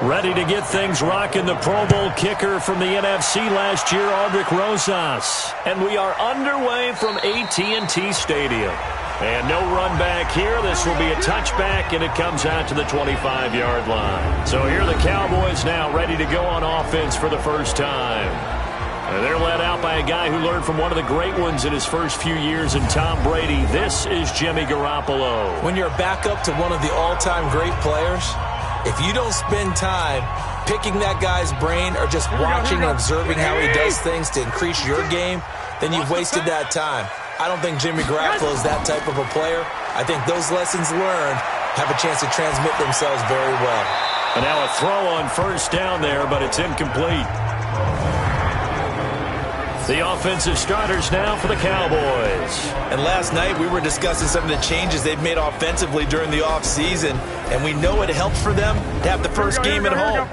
Ready to get things rocking, the Pro Bowl kicker from the NFC last year, Aldrick Rosas. And we are underway from AT&T Stadium. And no run back here. This will be a touchback, and it comes out to the 25-yard line. So here are the Cowboys now ready to go on offense for the first time. And they're led out by a guy who learned from one of the great ones in his first few years in Tom Brady. This is Jimmy Garoppolo. When you're a backup to one of the all-time great players, if you don't spend time picking that guy's brain or just watching and observing how he does things to increase your game, then you've wasted that time. I don't think Jimmy Garoppolo is that type of a player. I think those lessons learned have a chance to transmit themselves very well. And now a throw on first down there, but it's incomplete. The offensive starters now for the Cowboys. And last night we were discussing some of the changes they've made offensively during the offseason, and we know it helped for them to have the first game at home.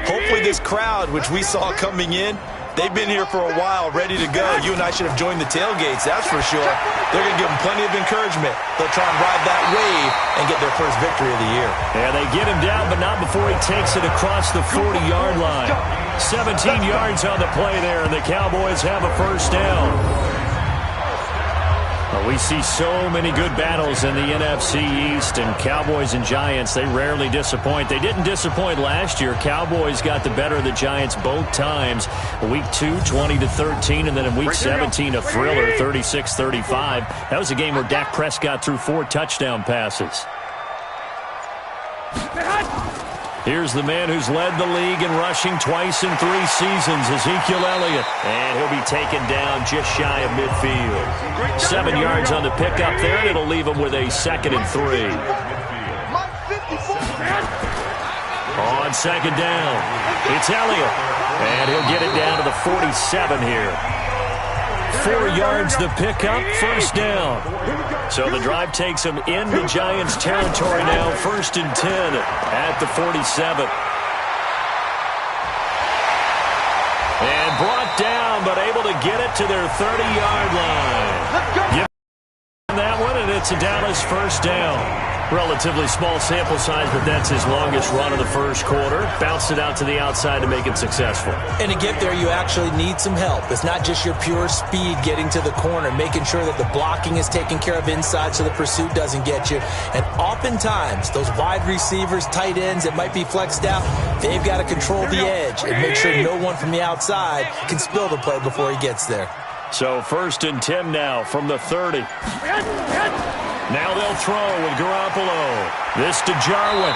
Hopefully this crowd, which we saw coming in, they've been here for a while, ready to go. You and I should have joined the tailgates, that's for sure. They're going to give them plenty of encouragement. They'll try and ride that wave and get their first victory of the year. Yeah, they get him down, but not before he takes it across the 40-yard line. 17 yards on the play there, and the Cowboys have a first down. Well, we see so many good battles in the NFC East, and Cowboys and Giants, they rarely disappoint. They didn't disappoint last year. Cowboys got the better of the Giants both times. Week 2, 20-13, and then in Week 17, a thriller, 36-35. That was a game where Dak Prescott threw 4 touchdown passes. Here's the man who's led the league in rushing twice in 3 seasons, Ezekiel Elliott. And he'll be taken down just shy of midfield. 7 yards on the pickup there, and it'll leave him with a 2nd and 3. On second down, it's Elliott. And he'll get it down to the 47 here. 4 yards the pickup, first down. So the drive takes him into Giants territory now, 1st and 10 at the 47. And brought down, but able to get it to their 30-yard line. Give him that one, and it's a Dallas first down. Relatively small sample size, but that's his longest run of the first quarter. Bounced it out to the outside to make it successful. And to get there, you actually need some help. It's not just your pure speed getting to the corner, making sure that the blocking is taken care of inside so the pursuit doesn't get you. And oftentimes, those wide receivers, tight ends that might be flexed out, they've got to control the edge and make sure no one from the outside can spill the play before he gets there. So 1st and 10 now from the 30. Now they'll throw with Garoppolo. This to Jarwin.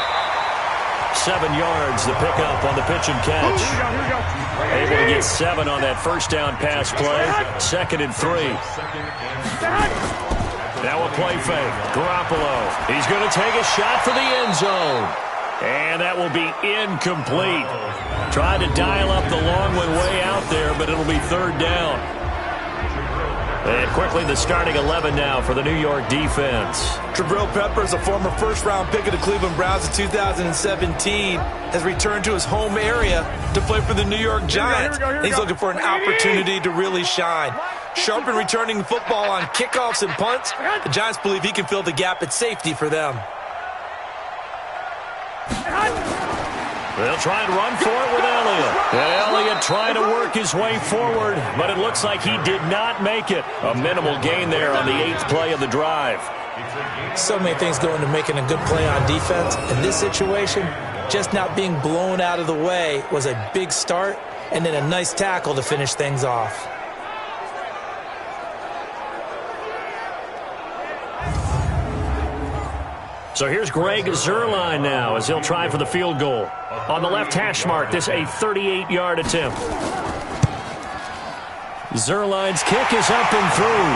7 yards, the pickup on the pitch and catch. Able to get 7 on that first down pass play. 2nd and 3. Now a play fake. Garoppolo. He's going to take a shot for the end zone. And that will be incomplete. Tried to dial up the long one way out there, but it'll be 3rd down. And quickly, the starting 11 now for the New York defense. Jabril Peppers, a former first-round pick of the Cleveland Browns in 2017, has returned to his home area to play for the New York Giants. He's looking for an opportunity to really shine. Sharp in returning football on kickoffs and punts. The Giants believe he can fill the gap at safety for them. They'll try and run for it with Elliott. Elliott trying to work his way forward, but it looks like he did not make it. A minimal gain there on the 8th play of the drive. So many things go into making a good play on defense. In this situation, just not being blown out of the way was a big start, and then a nice tackle to finish things off. So here's Greg Zuerlein now as he'll try for the field goal. On the left hash mark, this a 38-yard attempt. Zuerlein's kick is up and through.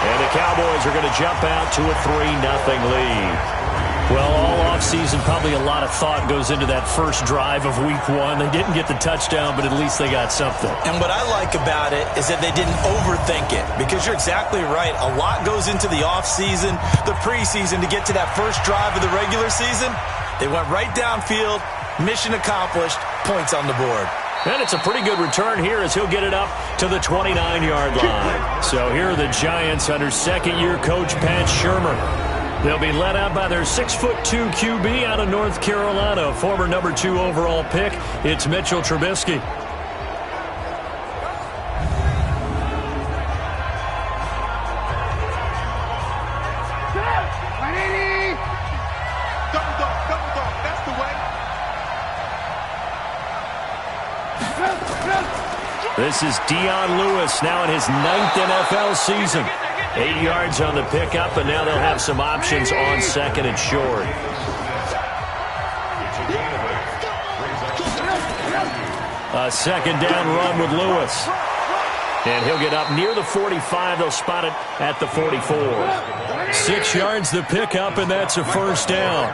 And the Cowboys are going to jump out to a 3-0 lead. Well, all offseason, probably a lot of thought goes into that first drive of Week 1. They didn't get the touchdown, but at least they got something. And what I like about it is that they didn't overthink it, because you're exactly right. A lot goes into the offseason, the preseason, to get to that first drive of the regular season. They went right downfield, mission accomplished, points on the board. And it's a pretty good return here as he'll get it up to the 29-yard line. So here are the Giants under second-year coach Pat Shurmur. They'll be led out by their 6'2" QB out of North Carolina, former number 2 overall pick. It's Mitchell Trubisky. This is Dion Lewis now in his 9th NFL season. 8 yards on the pickup, and now they'll have some options on 2nd and short. A 2nd down run with Lewis. And he'll get up near the 45. They'll spot it at the 44. 6 yards the pickup, and that's a 1st down.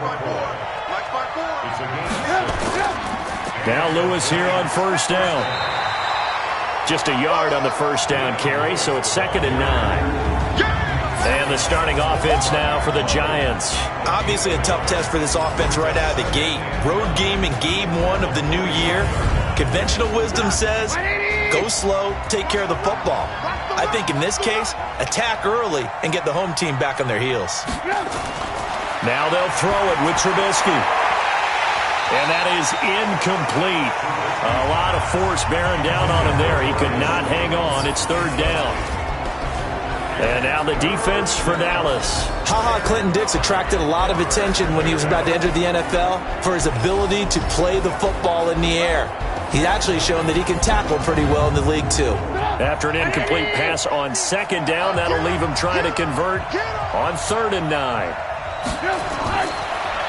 Now Lewis here on 1st down. Just a yard on the 1st down carry, so it's 2nd and 9. And the starting offense now for the Giants. Obviously a tough test for this offense right out of the gate. Road game in game 1 of the new year. Conventional wisdom says, go slow, take care of the football. I think in this case, attack early and get the home team back on their heels. Now they'll throw it with Trubisky. And that is incomplete. A lot of force bearing down on him there. He could not hang on. It's 3rd down. And now the defense for Dallas. Clinton Dix attracted a lot of attention when he was about to enter the NFL for his ability to play the football in the air. He's actually shown that he can tackle pretty well in the league, too. After an incomplete pass on 2nd down, that'll leave him trying to convert on 3rd and 9.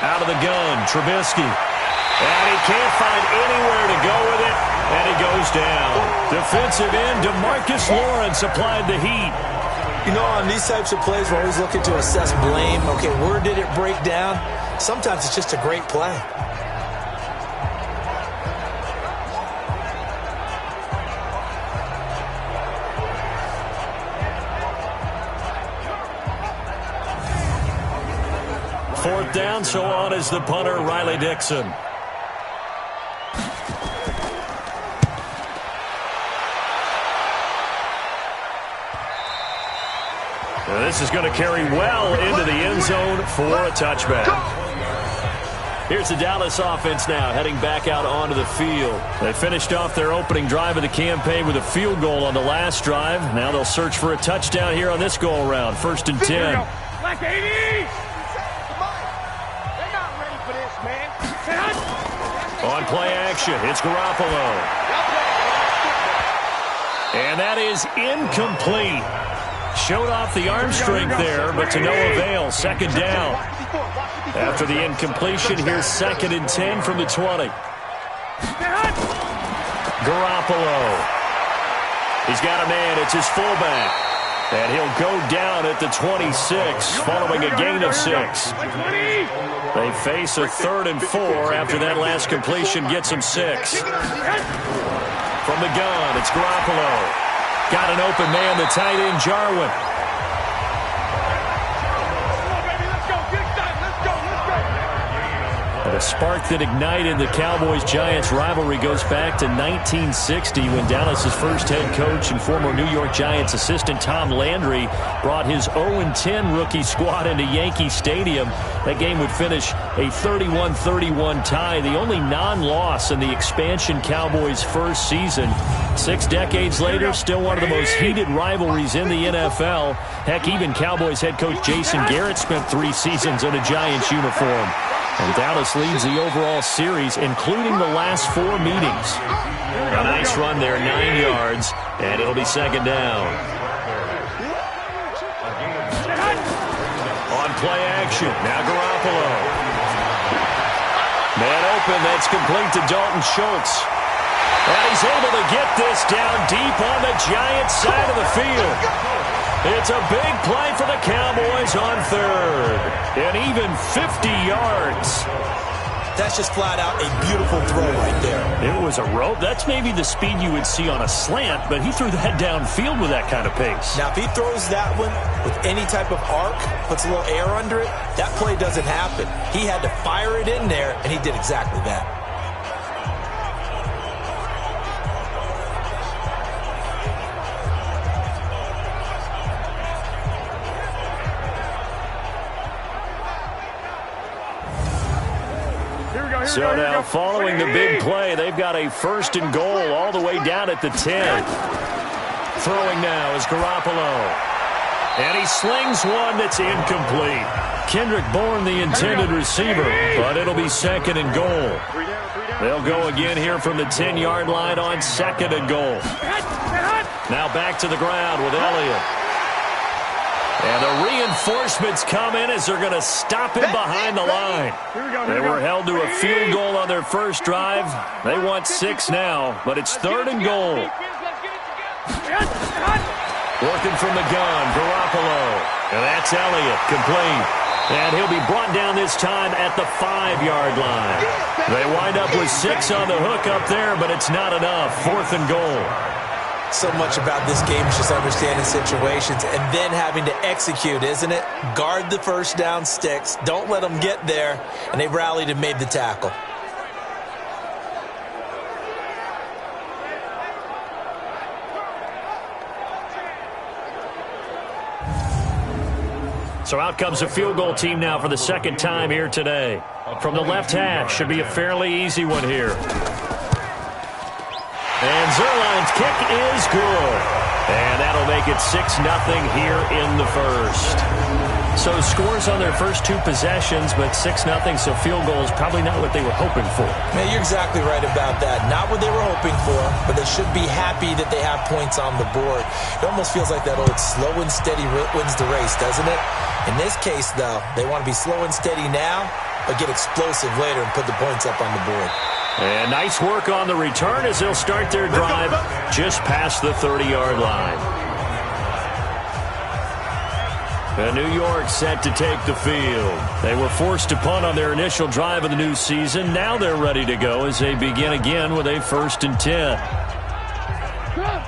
Out of the gun, Trubisky. And he can't find anywhere to go with it, and he goes down. Defensive end DeMarcus Lawrence applied the heat. You know, on these types of plays, we're always looking to assess blame. Okay, where did it break down? Sometimes it's just a great play. Fourth down, so on is the punter, Riley Dixon. This is going to carry well into the end zone for a touchback. Here's the Dallas offense now heading back out onto the field. They finished off their opening drive of the campaign with a field goal on the last drive. Now they'll search for a touchdown here on this go-around. 1st and 10. On play action, it's Garoppolo. And that is incomplete. Showed off the arm strength there, but to no avail. 2nd down. After the incompletion, here's 2nd and 10 from the 20. Garoppolo. He's got a man. It's his fullback. And he'll go down at the 26, following a gain of 6. They face a 3rd and 4 after that last completion gets him 6. From the gun, it's Garoppolo. Got an open man, the tight end, Jarwin. And a spark that ignited the Cowboys Giants rivalry goes back to 1960 when Dallas's first head coach and former New York Giants assistant Tom Landry brought his 0-10 rookie squad into Yankee Stadium. That game would finish a 31-31 tie, the only non-loss in the expansion Cowboys' first season. 6 decades later, still one of the most heated rivalries in the NFL. Heck, even Cowboys head coach Jason Garrett spent 3 seasons in a Giants uniform. And Dallas leads the overall series, including the last 4 meetings. A nice run there, 9 yards, and it'll be 2nd down. On play action, now Garoppolo. Man open, that's complete to Dalton Schultz. And he's able to get this down deep on the Giants side of the field. It's a big play for the Cowboys on 3rd. And even 50 yards. That's just flat out a beautiful throw right there. It was a rope. That's maybe the speed you would see on a slant, but he threw that downfield with that kind of pace. Now, if he throws that one with any type of arc, puts a little air under it, that play doesn't happen. He had to fire it in there, and he did exactly that. So now following the big play, they've got a 1st and goal all the way down at the 10. Throwing now is Garoppolo. And he slings one that's incomplete. Kendrick Bourne, the intended receiver, but it'll be 2nd and goal. They'll go again here from the 10-yard line on 2nd and goal. Now back to the ground with Elliott. And the reinforcements come in as they're going to stop him behind the line. They were held to a field goal on their first drive. They want 6 now, but it's 3rd and goal. Working from the gun, Garoppolo. And that's Elliott, complete. And he'll be brought down this time at the 5-yard line. They wind up with 6 on the hook up there, but it's not enough. 4th and goal. So much about this game is just understanding situations and then having to execute, isn't it? Guard the first down sticks. Don't let them get there. And they rallied and made the tackle. So out comes a field goal team now for the 2nd time here today. From the left hash, should be a fairly easy one here. And Zerline's kick is good. And that'll make it 6-0 here in the first. So scores on their first 2 possessions, but 6-0, so field goal is probably not what they were hoping for. Man, you're exactly right about that. Not what they were hoping for, but they should be happy that they have points on the board. It almost feels like that old slow and steady wins the race, doesn't it? In this case, though, they want to be slow and steady now, but get explosive later and put the points up on the board. And nice work on the return as they'll start their drive just past the 30-yard line. And New York set to take the field. They were forced to punt on their initial drive of the new season. Now they're ready to go as they begin again with a 1st and 10.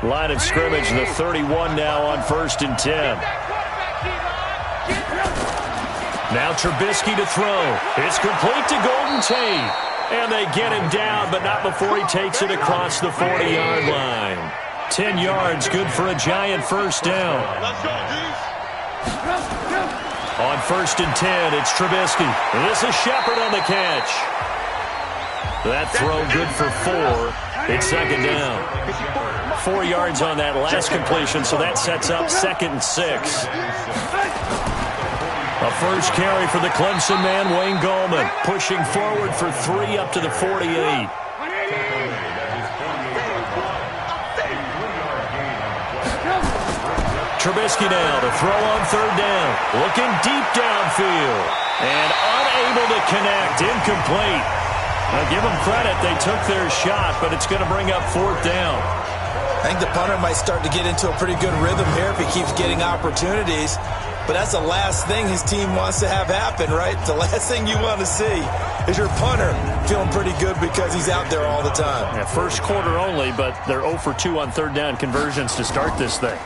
Line of scrimmage, the 31 now on 1st and 10. Now Trubisky to throw. It's complete to Golden Tate. And they get him down, but not before he takes it across the 40-yard line. 10 yards, good for a Giant 1st down. On 1st and 10, it's Trubisky. This is Shepard on the catch. That throw good for 4. It's 2nd down. 4 yards on that last completion, so that sets up 2nd and 6. A first carry for the Clemson man, Wayne Gallman, pushing forward for 3 up to the 48. Trubisky now to throw on 3rd down. Looking deep downfield. And unable to connect. Incomplete. Now give them credit. They took their shot, but it's going to bring up 4th down. I think the punter might start to get into a pretty good rhythm here if he keeps getting opportunities. But that's the last thing his team wants to have happen, right? The last thing you want to see is your punter feeling pretty good because he's out there all the time. Yeah, first quarter only, but they're 0 for 2 on 3rd down conversions to start this thing.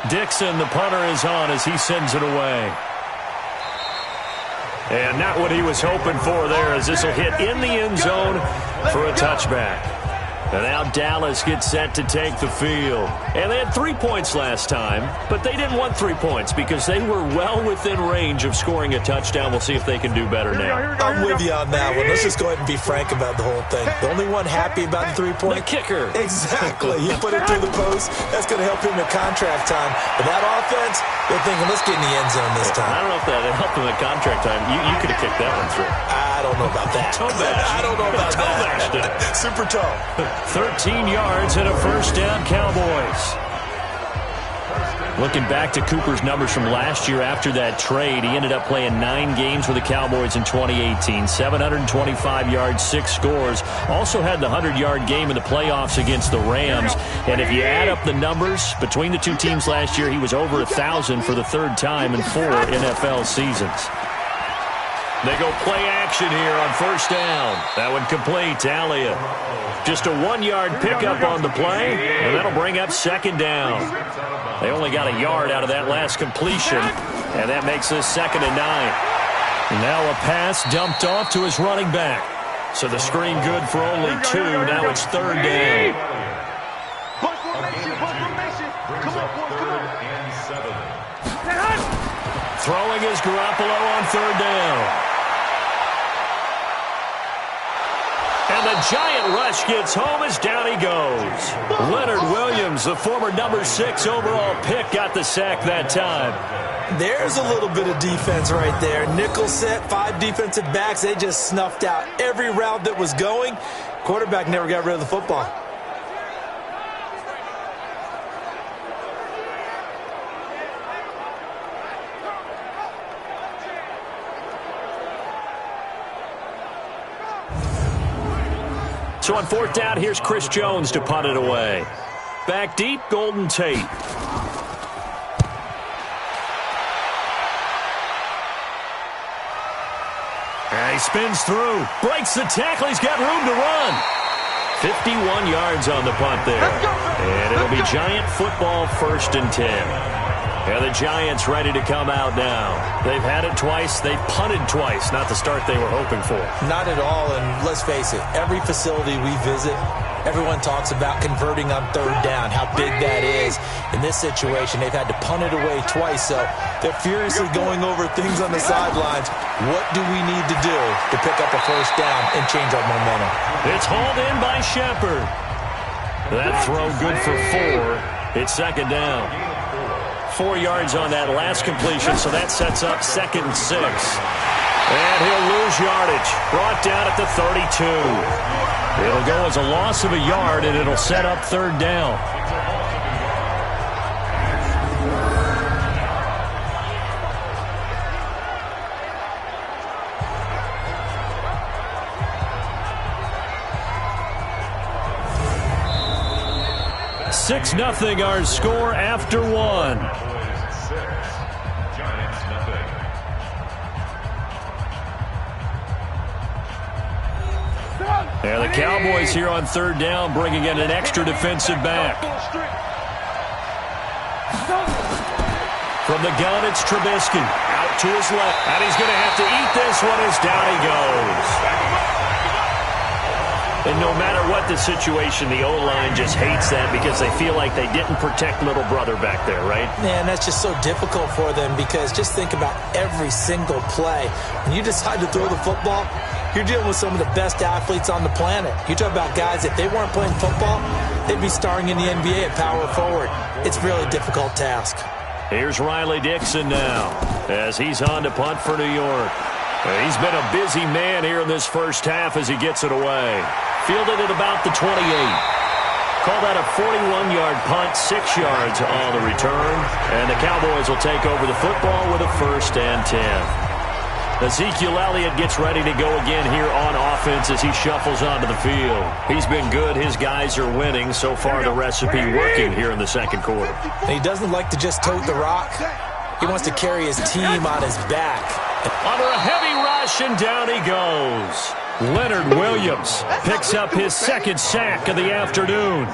Dixon, the punter, is on as he sends it away. And not what he was hoping for there, as this will hit in the end zone for a touchback. And now Dallas gets set to take the field. And they had 3 points last time, but they didn't want 3 points because they were well within range of scoring a touchdown. We'll see if they can do better now. I'm with you on that one. Let's just go ahead and be frank about the whole thing. The only one happy about the 3-point? The kicker. Exactly. He put it through the post. That's going to help him in contract time. But that offense, they're thinking, let's get in the end zone this time. I don't know if that helped him in contract time. You could have kicked that one through. I don't know about that. I don't know about that. Super tall. 13 yards and a 1st down, Cowboys. Looking back to Cooper's numbers from last year after that trade, he ended up playing 9 games with the Cowboys in 2018. 725 yards, 6 scores. Also had the 100-yard game in the playoffs against the Rams. And if you add up the numbers between the 2 teams last year, he was over 1,000 for the 3rd time in 4 NFL seasons. They go play action here on 1st down. That one complete to Elliott. Just a 1-yard pickup on the play, and that'll bring up 2nd down. They only got a yard out of that last completion, and that makes this 2nd and 9. Now a pass dumped off to his running back. So the screen good for only 2. Now it's 3rd down. Throwing is Garoppolo on 3rd down. And the giant rush gets home as down he goes. Leonard Williams, the former number 6 overall pick, got the sack that time. There's a little bit of defense right there. Nickel set, 5 defensive backs. They just snuffed out every route that was going. Quarterback never got rid of the football. So on 4th down, here's Chris Jones to punt it away. Back deep, Golden Tate. And he spins through, breaks the tackle, he's got room to run. 51 yards on the punt there. And it'll be Giant football, 1st and 10. And the Giants ready to come out now. They've had it twice. They've punted twice. Not the start they were hoping for. Not at all, and let's face it, every facility we visit, everyone talks about converting on 3rd down, how big that is. In this situation, they've had to punt it away twice, so they're furiously going over things on the sidelines. What do we need to do to pick up a 1st down and change our momentum? It's hauled in by Shepard. That throw good for 4. It's 2nd down. 4 yards on that last completion, so that sets up 2nd and 6. And he'll lose yardage. Brought down at the 32. It'll go as a loss of a yard, and it'll set up 3rd down. Six nothing our score after 1. And the Cowboys here on 3rd down, bringing in an extra defensive back. From the gun, it's Trubisky. Out to his left. And he's going to have to eat this one as down he goes. And no matter what the situation, the O-line just hates that because they feel like they didn't protect little brother back there, right? Man, that's just so difficult for them because just think about every single play. When you decide to throw the football, you're dealing with some of the best athletes on the planet. You talk about guys, if they weren't playing football, they'd be starring in the NBA at power forward. It's a really difficult task. Here's Riley Dixon now as he's on to punt for New York. He's been a busy man here in this first half as he gets it away. Fielded at about the 28. Call that a 41-yard punt, 6 yards on the return. And the Cowboys will take over the football with a 1st and 10. Ezekiel Elliott gets ready to go again here on offense as he shuffles onto the field. He's been good. His guys are winning. So far, the recipe working here in the 2nd quarter. And he doesn't like to just tote the rock. He wants to carry his team on his back. Under a heavy rush, and down he goes. Leonard Williams picks up his 2nd sack of the afternoon.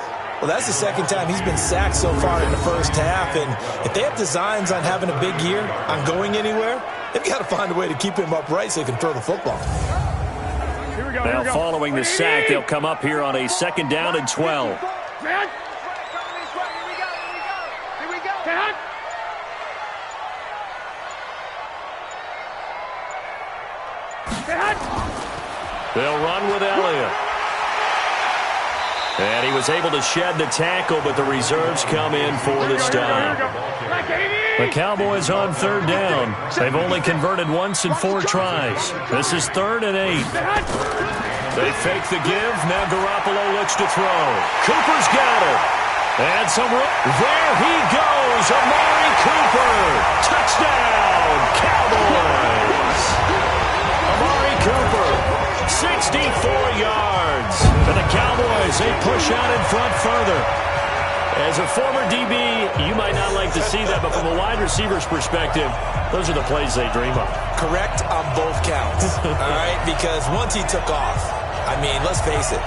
Well, that's the 2nd time he's been sacked so far in the first half, and if they have designs on having a big year, on going anywhere, they've got to find a way to keep him upright so he can throw the football. Now, following the sack, they'll come up here on a 2nd down and 12. They'll run with Elliott. And he was able to shed the tackle, but the reserves come in for the stop. The Cowboys on 3rd down. They've only converted once in 4 tries. This is 3rd and 8. They fake the give. Now Garoppolo looks to throw. Cooper's got it. And there he goes. Amari Cooper. Touchdown, Cowboys. Amari Cooper, 64 yards. And the Cowboys, they push out in front further. As a former DB, you might not like to see that, but from a wide receiver's perspective, those are the plays they dream of. Correct on both counts, all right? Because once he took off, I mean, let's face it,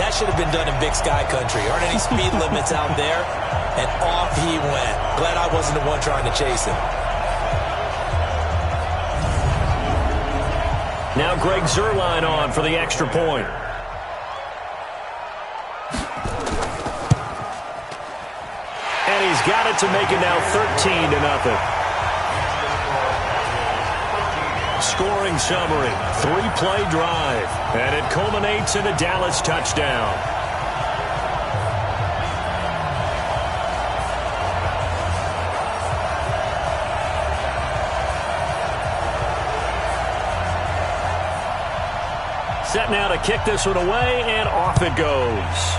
that should have been done in Big Sky country. Aren't any speed limits out there? And off he went. Glad I wasn't the one trying to chase him. Now Greg Zuerlein on for the extra point. And he's got it to make it now 13-0. Scoring summary, 3-play drive, and it culminates in a Dallas touchdown. Set now to kick this one away, and off it goes.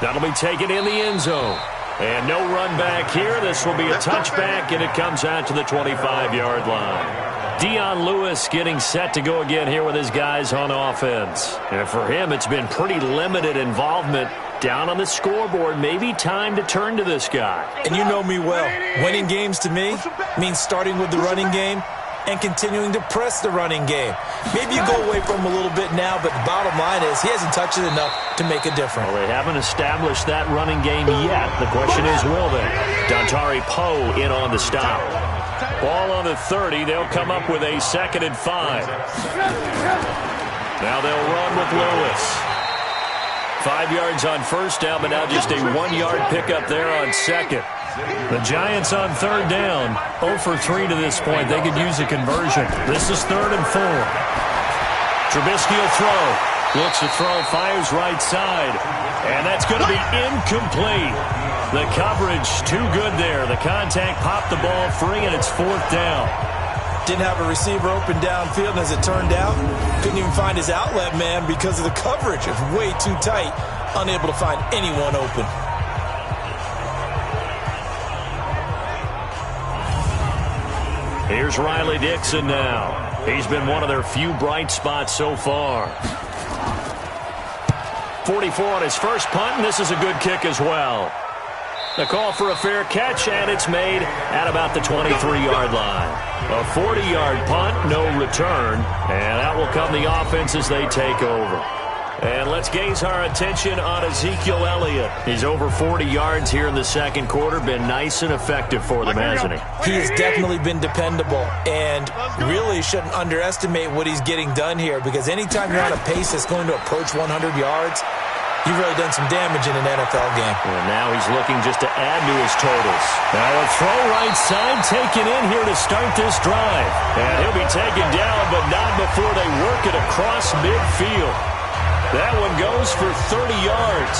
That'll be taken in the end zone. And no run back here. This will be a touchback, and it comes out to the 25-yard line. Dion Lewis getting set to go again here with his guys on offense. And for him, it's been pretty limited involvement down on the scoreboard. Maybe time to turn to this guy. And you know me well. Winning games to me means starting with the running game and continuing to press the running game. Maybe you go away from him a little bit now, but the bottom line is he hasn't touched it enough to make a difference. Well, they haven't established that running game yet. The question is, will they? Dontari Poe in on the stop. Ball on the 30. They'll come up with a 2nd and 5. Now they'll run with Lewis. 5 yards on first down, but now just a 1-yard pickup there on second. The Giants on 3rd down, 0 for 3 to this point. They could use a conversion. This is 3rd and 4. Trubisky will throw. Looks to throw, fires right side. And that's going to be incomplete. The coverage too good there. The contact popped the ball free, and it's 4th down. Didn't have a receiver open downfield, and as it turned out, couldn't even find his outlet man because of the coverage. It was way too tight, unable to find anyone open. Here's Riley Dixon now. He's been one of their few bright spots so far. 44 on his first punt, and this is a good kick as well. The call for a fair catch, and it's made at about the 23-yard line. A 40-yard punt, no return, and that will come the offense as they take over. And let's gaze our attention on Ezekiel Elliott. He's over 40 yards here in the second quarter. Been nice and effective for them, hasn't he? He has definitely been dependable, and really shouldn't underestimate what he's getting done here, because anytime you're on a pace that's going to approach 100 yards, you've really done some damage in an NFL game. And now he's looking just to add to his totals. Now a throw right side taken in here to start this drive. And he'll be taken down, but not before they work it across midfield. That one goes for 30 yards.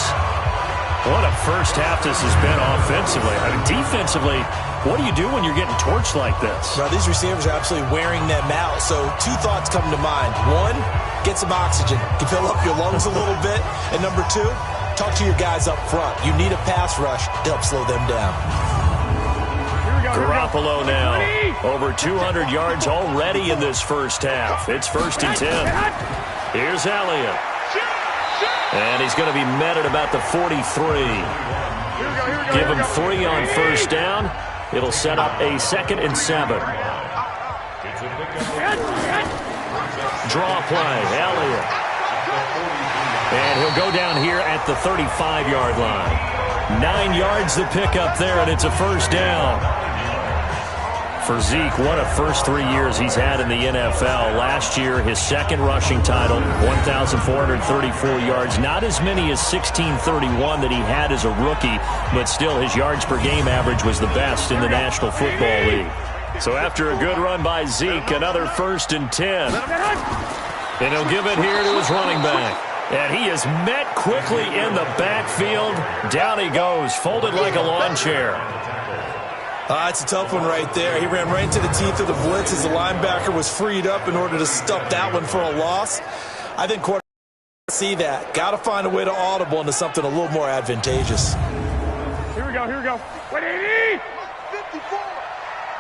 What a first half this has been offensively. I mean, defensively, what do you do when you're getting torched like this? Well, these receivers are absolutely wearing them out. So 2 thoughts come to mind. 1, get some oxygen. You fill up your lungs a little bit. And number 2, talk to your guys up front. You need a pass rush to help slow them down. Garoppolo now. Over 200 yards already in this first half. It's 1st and 10. Here's Elliott. And he's going to be met at about the 43. Give him 3 on first down. It'll set up a 2nd and 7. Draw play, Elliott. And he'll go down here at the 35-yard line. 9 yards to pick up there, and it's a first down. For Zeke, what a first 3 years he's had in the NFL. Last year, his 2nd rushing title, 1,434 yards. Not as many as 1,631 that he had as a rookie, but still his yards per game average was the best in the National Football League. So after a good run by Zeke, another 1st and 10. And he'll give it here to his running back. And he is met quickly in the backfield. Down he goes, folded like a lawn chair. It's a tough one right there. He ran right into the teeth of the blitz as the linebacker was freed up in order to stuff that one for a loss. I think quarterbacks see that. Got to find a way to audible into something a little more advantageous. Here we go. 180. 54.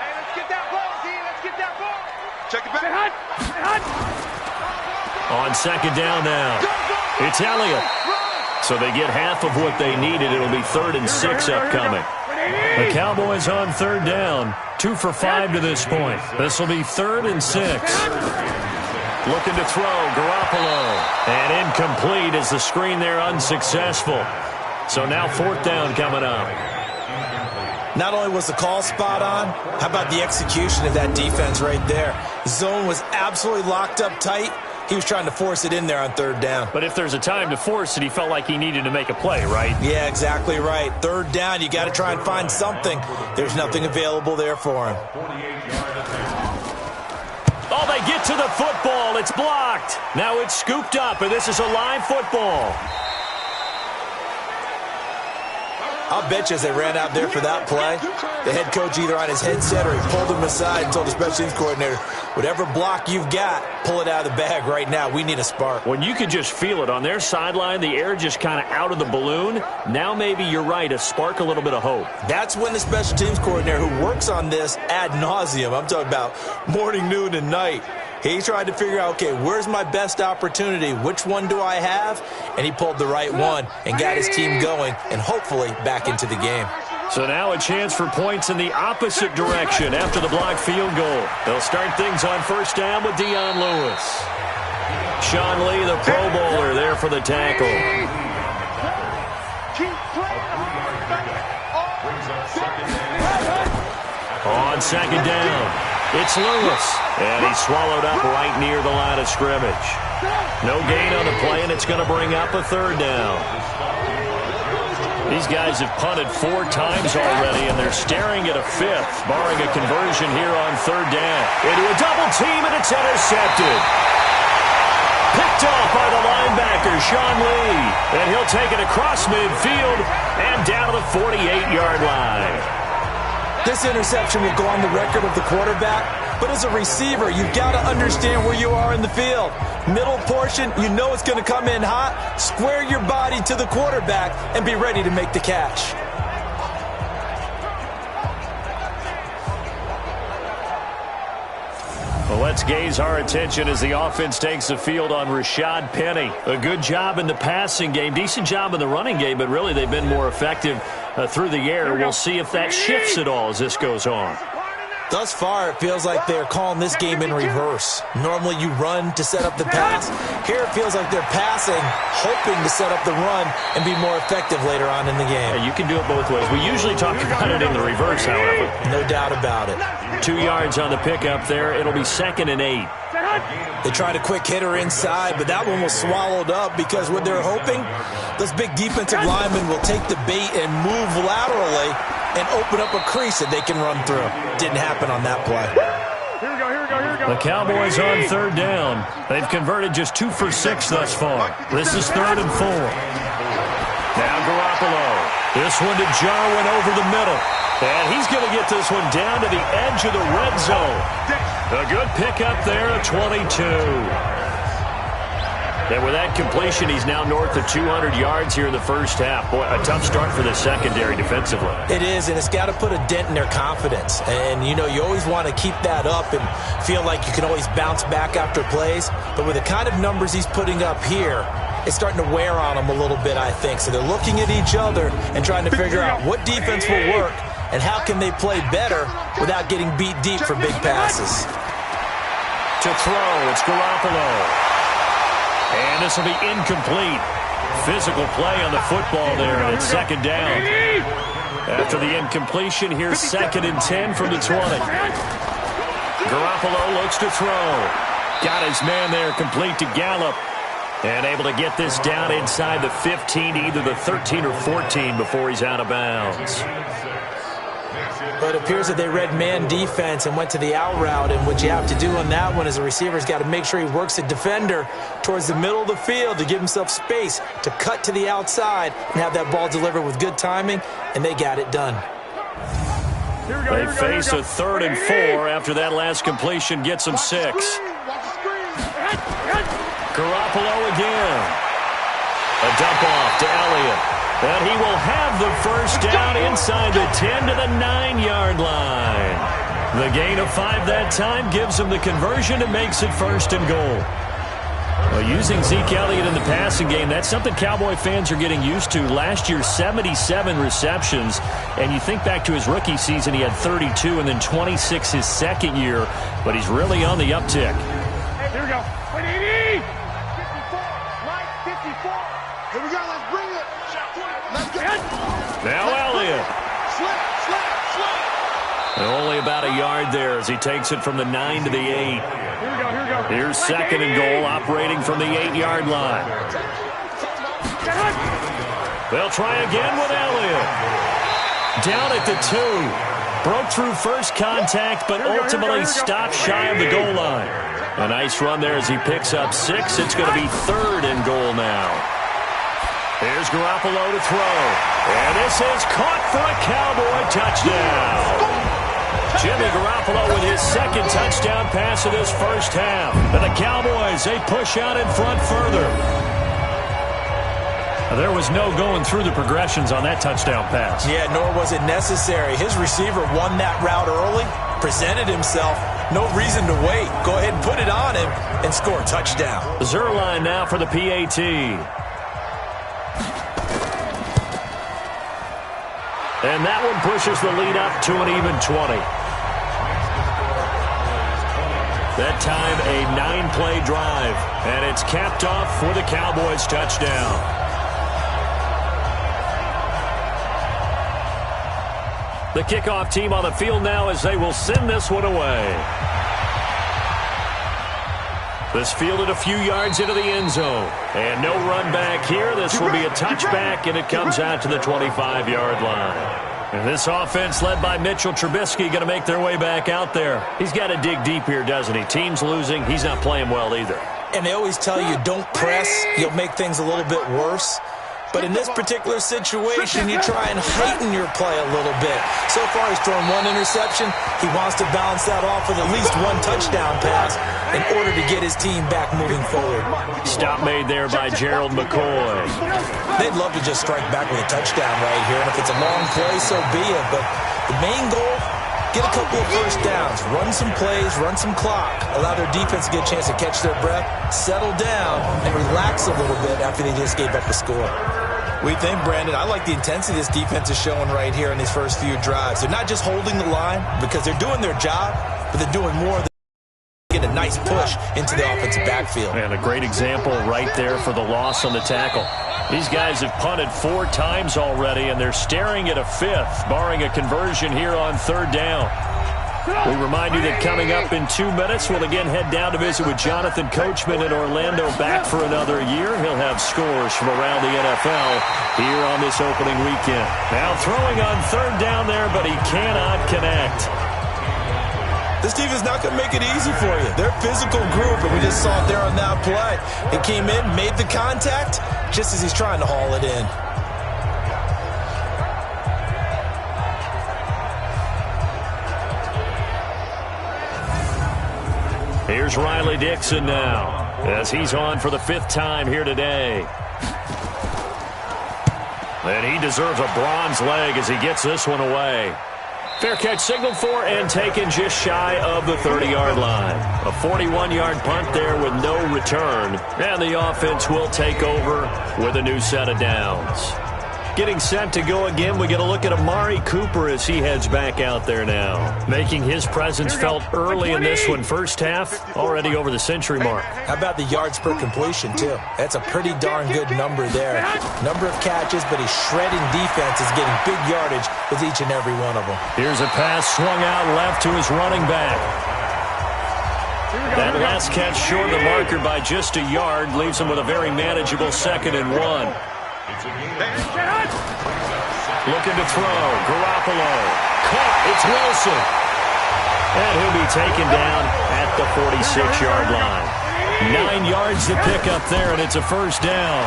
Hey, let's get that ball, D. Let's get that ball. Check it back. On 2nd down now. It's Elliott. So they get half of what they needed. It'll be 3rd and 6 upcoming. The Cowboys on 3rd down. 2 for 5 to this point. This will be 3rd and 6. Looking to throw, Garoppolo. And incomplete as the screen there unsuccessful. So now 4th down coming up. Not only was the call spot on, how about the execution of that defense right there? Zone was absolutely locked up tight. He was trying to force it in there on third down. But if there's a time to force it, he felt like he needed to make a play, right? Yeah, exactly right. Third down, you got to try and find something. There's nothing available there for him. Oh, they get to the football. It's blocked. Now it's scooped up, and this is a live football. I'll bet you as they ran out there for that play, the head coach either on his headset or he pulled him aside and told the special teams coordinator, whatever block you've got, pull it out of the bag right now. We need a spark. When you could just feel it on their sideline, the air just kind of out of the balloon, now maybe you're right, a spark, a little bit of hope. That's when the special teams coordinator who works on this ad nauseum, I'm talking about morning, noon, and night, he tried to figure out, okay, where's my best opportunity? Which one do I have? And he pulled the right one and got his team going and hopefully back into the game. So now a chance for points in the opposite direction after the blocked field goal. They'll start things on first down with Dion Lewis. Sean Lee, the Pro Bowler, there for the tackle. On second down, it's Lewis, and he's swallowed up right near the line of scrimmage. No gain on the play, and it's going to bring up a third down. These guys have punted 4 times already, and they're staring at a 5th, barring a conversion here on third down. Into a double team, and it's intercepted. Picked off by the linebacker, Sean Lee, and he'll take it across midfield and down to the 48-yard line. This interception will go on the record of the quarterback, but as a receiver, you've got to understand where you are in the field. Middle portion, you know it's going to come in hot. Square your body to the quarterback and be ready to make the catch. Well, let's gaze our attention as the offense takes the field on Rashad Penny. A good job in the passing game, decent job in the running game, but really they've been more effective through the air. We'll see if that shifts at all as this goes on. Thus far, it feels like they're calling this game in reverse. Normally you run to set up the pass. Here it feels like they're passing, hoping to set up the run and be more effective later on in the game. Yeah, you can do it both ways. We usually talk about it in the reverse, however. No doubt about it. 2 yards on the pickup there. It'll be 2nd and 8. They tried a quick hitter inside, but that one was swallowed up because what they're hoping, those big defensive linemen will take the bait and move laterally and open up a crease that they can run through. Didn't happen on that play. Here we go. The Cowboys on third down. They've converted just 2 for 6 thus far. This is 3rd and 4. Now Garoppolo. This one to Jarwin over the middle. And he's going to get this one down to the edge of the red zone. A good pickup there at 22. And with that completion, he's now north of 200 yards here in the first half. Boy, a tough start for the secondary defensively. It is, and it's got to put a dent in their confidence. And, you know, you always want to keep that up and feel like you can always bounce back after plays. But with the kind of numbers he's putting up here, it's starting to wear on them a little bit, I think. So they're looking at each other and trying to figure out what defense will work and how can they play better without getting beat deep for big passes. To throw, it's Garoppolo. And this will be incomplete. Physical play on the football there, and it's 2nd down. After the incompletion, here's 2nd and 10 from the 20. Garoppolo looks to throw. Got his man there, complete to Gallup. And able to get this down inside the 15, either the 13 or 14 before he's out of bounds. But it appears that they read man defense and went to the out route. And what you have to do on that one is a receiver's got to make sure he works a defender towards the middle of the field to give himself space to cut to the outside and have that ball delivered with good timing, and they got it done. They face a 3rd and 4 after that last completion gets them 6. Garoppolo again. A dump off to Elliott. And he will have the first down inside the 10 to the 9-yard line. The gain of 5 that time gives him the conversion and makes it 1st and goal. Well, using Zeke Elliott in the passing game, that's something Cowboy fans are getting used to. Last year, 77 receptions. And you think back to his rookie season, he had 32 and then 26 his second year. But he's really on the uptick. Here we go. 180. 54. Mike, 54. Here we go. Let's bring it. Now Elliott. And only about a yard there as he takes it from the 9 to the 8. Here we go. Here's second and goal, operating from the 8-yard line. They'll try again with Elliott. Down at the 2. Broke through first contact, but ultimately stopped shy of the goal line. A nice run there as he picks up 6. It's going to be third and goal now. Here's Garoppolo to throw. And this is caught for a Cowboy touchdown. Jimmy Garoppolo with his second touchdown pass of this first half. And the Cowboys, they push out in front further. There was no going through the progressions on that touchdown pass. Yeah, nor was it necessary. His receiver won that route early, presented himself. No reason to wait. Go ahead and put it on him and score a touchdown. Zerline now for the PAT. And that one pushes the lead up to an even 20. That time a 9-play drive. And it's capped off for the Cowboys touchdown. The kickoff team on the field now as they will send this one away. This fielded a few yards into the end zone. And no run back here. This will be a touchback, and it comes out to the 25-yard line. And this offense led by Mitchell Trubisky going to make their way back out there. He's got to dig deep here, doesn't he? Team's losing. He's not playing well either. And they always tell you don't press. You'll make things a little bit worse. But in this particular situation, you try and heighten your play a little bit. So far, he's thrown one interception. He wants to balance that off with at least one touchdown pass in order to get his team back moving forward. Stop made there by Gerald McCoy. They'd love to just strike back with a touchdown right here. And if it's a long play, so be it. But the main goal, get a couple of first downs. Run some plays, run some clock. Allow their defense to get a chance to catch their breath, settle down, and relax a little bit after they just gave up the score. We think, Brandon, I like the intensity this defense is showing right here in these first few drives. They're not just holding the line because they're doing their job, but they're doing more than getting a nice push into the offensive backfield. And a great example right there for the loss on the tackle. These guys have punted 4 times already, and they're staring at a 5th, barring a conversion here on third down. We remind you that coming up in 2 minutes, we'll again head down to visit with Jonathan Coachman in Orlando, back for another year. He'll have scores from around the NFL here on this opening weekend. Now throwing on third down there, but he cannot connect. This team is not going to make it easy for you. They're a physical group, and we just saw it there on that play. It came in, made the contact, just as he's trying to haul it in. Here's Riley Dixon now, as he's on for the 5th time here today. And he deserves a bronze leg as he gets this one away. Fair catch signaled for and taken just shy of the 30-yard line. A 41-yard punt there with no return. And the offense will take over with a new set of downs. Getting set to go again, we get a look at Amari Cooper as he heads back out there now. Making his presence felt early in this one. First half, already over the century mark. How about the yards per completion, too? That's a pretty darn good number there. Number of catches, but he's shredding defenses, getting big yardage with each and every one of them. Here's a pass swung out left to his running back. That last catch short of the marker by just a yard leaves him with a very manageable 2nd and 1. Looking to throw. Garoppolo. Caught. It's Wilson. And he'll be taken down at the 46-yard line. 9 yards to pick up there, and it's a first down.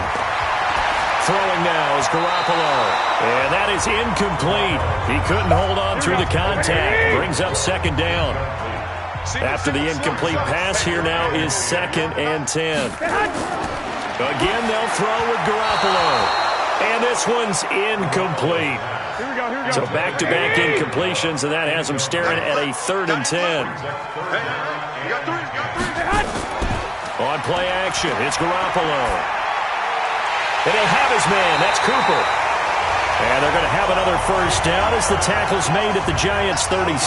Throwing now is Garoppolo. And that is incomplete. He couldn't hold on through the contact. Brings up 2nd down. After the incomplete pass, here now is 2nd and 10. Again, they'll throw with Garoppolo. And this one's incomplete. Here we go. So back-to-back incompletions, and that has them staring at a 3rd and 10. On play action, it's Garoppolo. And he'll have his man. That's Cooper. And they're going to have another first down as the tackle's made at the Giants' 36.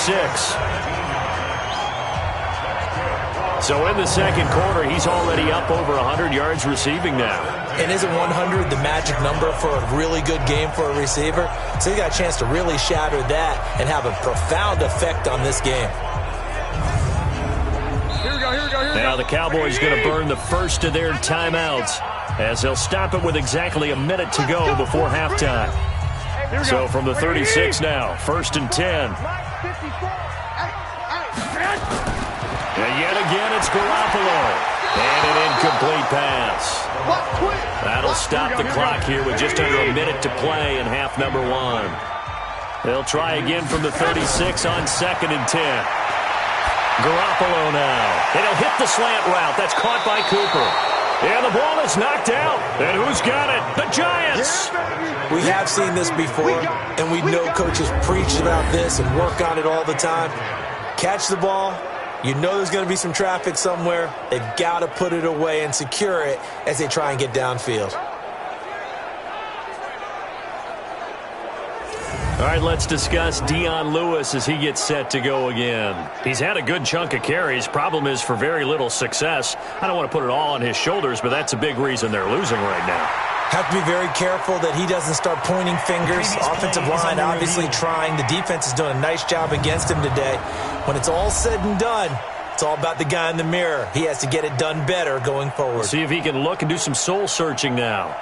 So in the second quarter, he's already up over 100 yards receiving now. And isn't 100 the magic number for a really good game for a receiver? So he got a chance to really shatter that and have a profound effect on this game. Here we go. Now the Cowboys going to burn the first of their timeouts as they'll stop it with exactly a minute to go before halftime. So from the 36 now, 1st and 10. And yet again, it's Garoppolo. And an incomplete pass. That'll stop the clock here with just under a minute to play in half number 1. They'll try again from the 36 on 2nd and 10. Garoppolo now. And he'll hit the slant route. That's caught by Cooper. And the ball is knocked out. And who's got it? The Giants. We have seen this before, and we know coaches preach about this and work on it all the time. Catch the ball. You know there's going to be some traffic somewhere. They've got to put it away and secure it as they try and get downfield. All right, let's discuss Dion Lewis as he gets set to go again. He's had a good chunk of carries. Problem is for very little success. I don't want to put it all on his shoulders, but that's a big reason they're losing right now. Have to be very careful that he doesn't start pointing fingers. Offensive line obviously trying. The defense is doing a nice job against him today. When it's all said and done, it's all about the guy in the mirror. He has to get it done better going forward. See if he can look and do some soul searching now.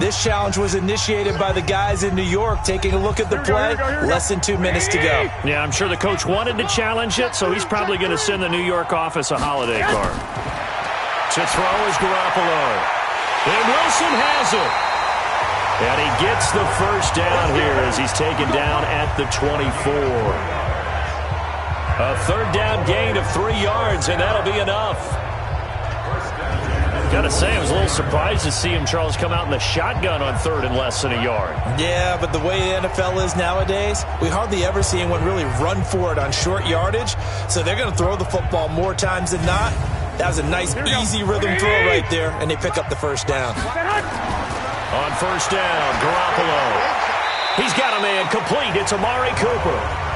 This challenge was initiated by the guys in New York. Taking a look at the play, less than 2 minutes to go. Yeah, I'm sure the coach wanted to challenge it, so he's probably going to send the New York office a holiday card. To throw is Garoppolo. And Wilson has it. And he gets the first down here as he's taken down at the 24. A 3rd down gain of 3 yards, and that'll be enough. Got to say, I was a little surprised to see him, Charles, come out in the shotgun on 3rd and less than a yard. Yeah, but the way the NFL is nowadays, we hardly ever see anyone really run for it on short yardage. So they're going to throw the football more times than not. That was a nice, easy rhythm throw right there, and they pick up the first down. On 1st down, Garoppolo. He's got a man complete. It's Amari Cooper.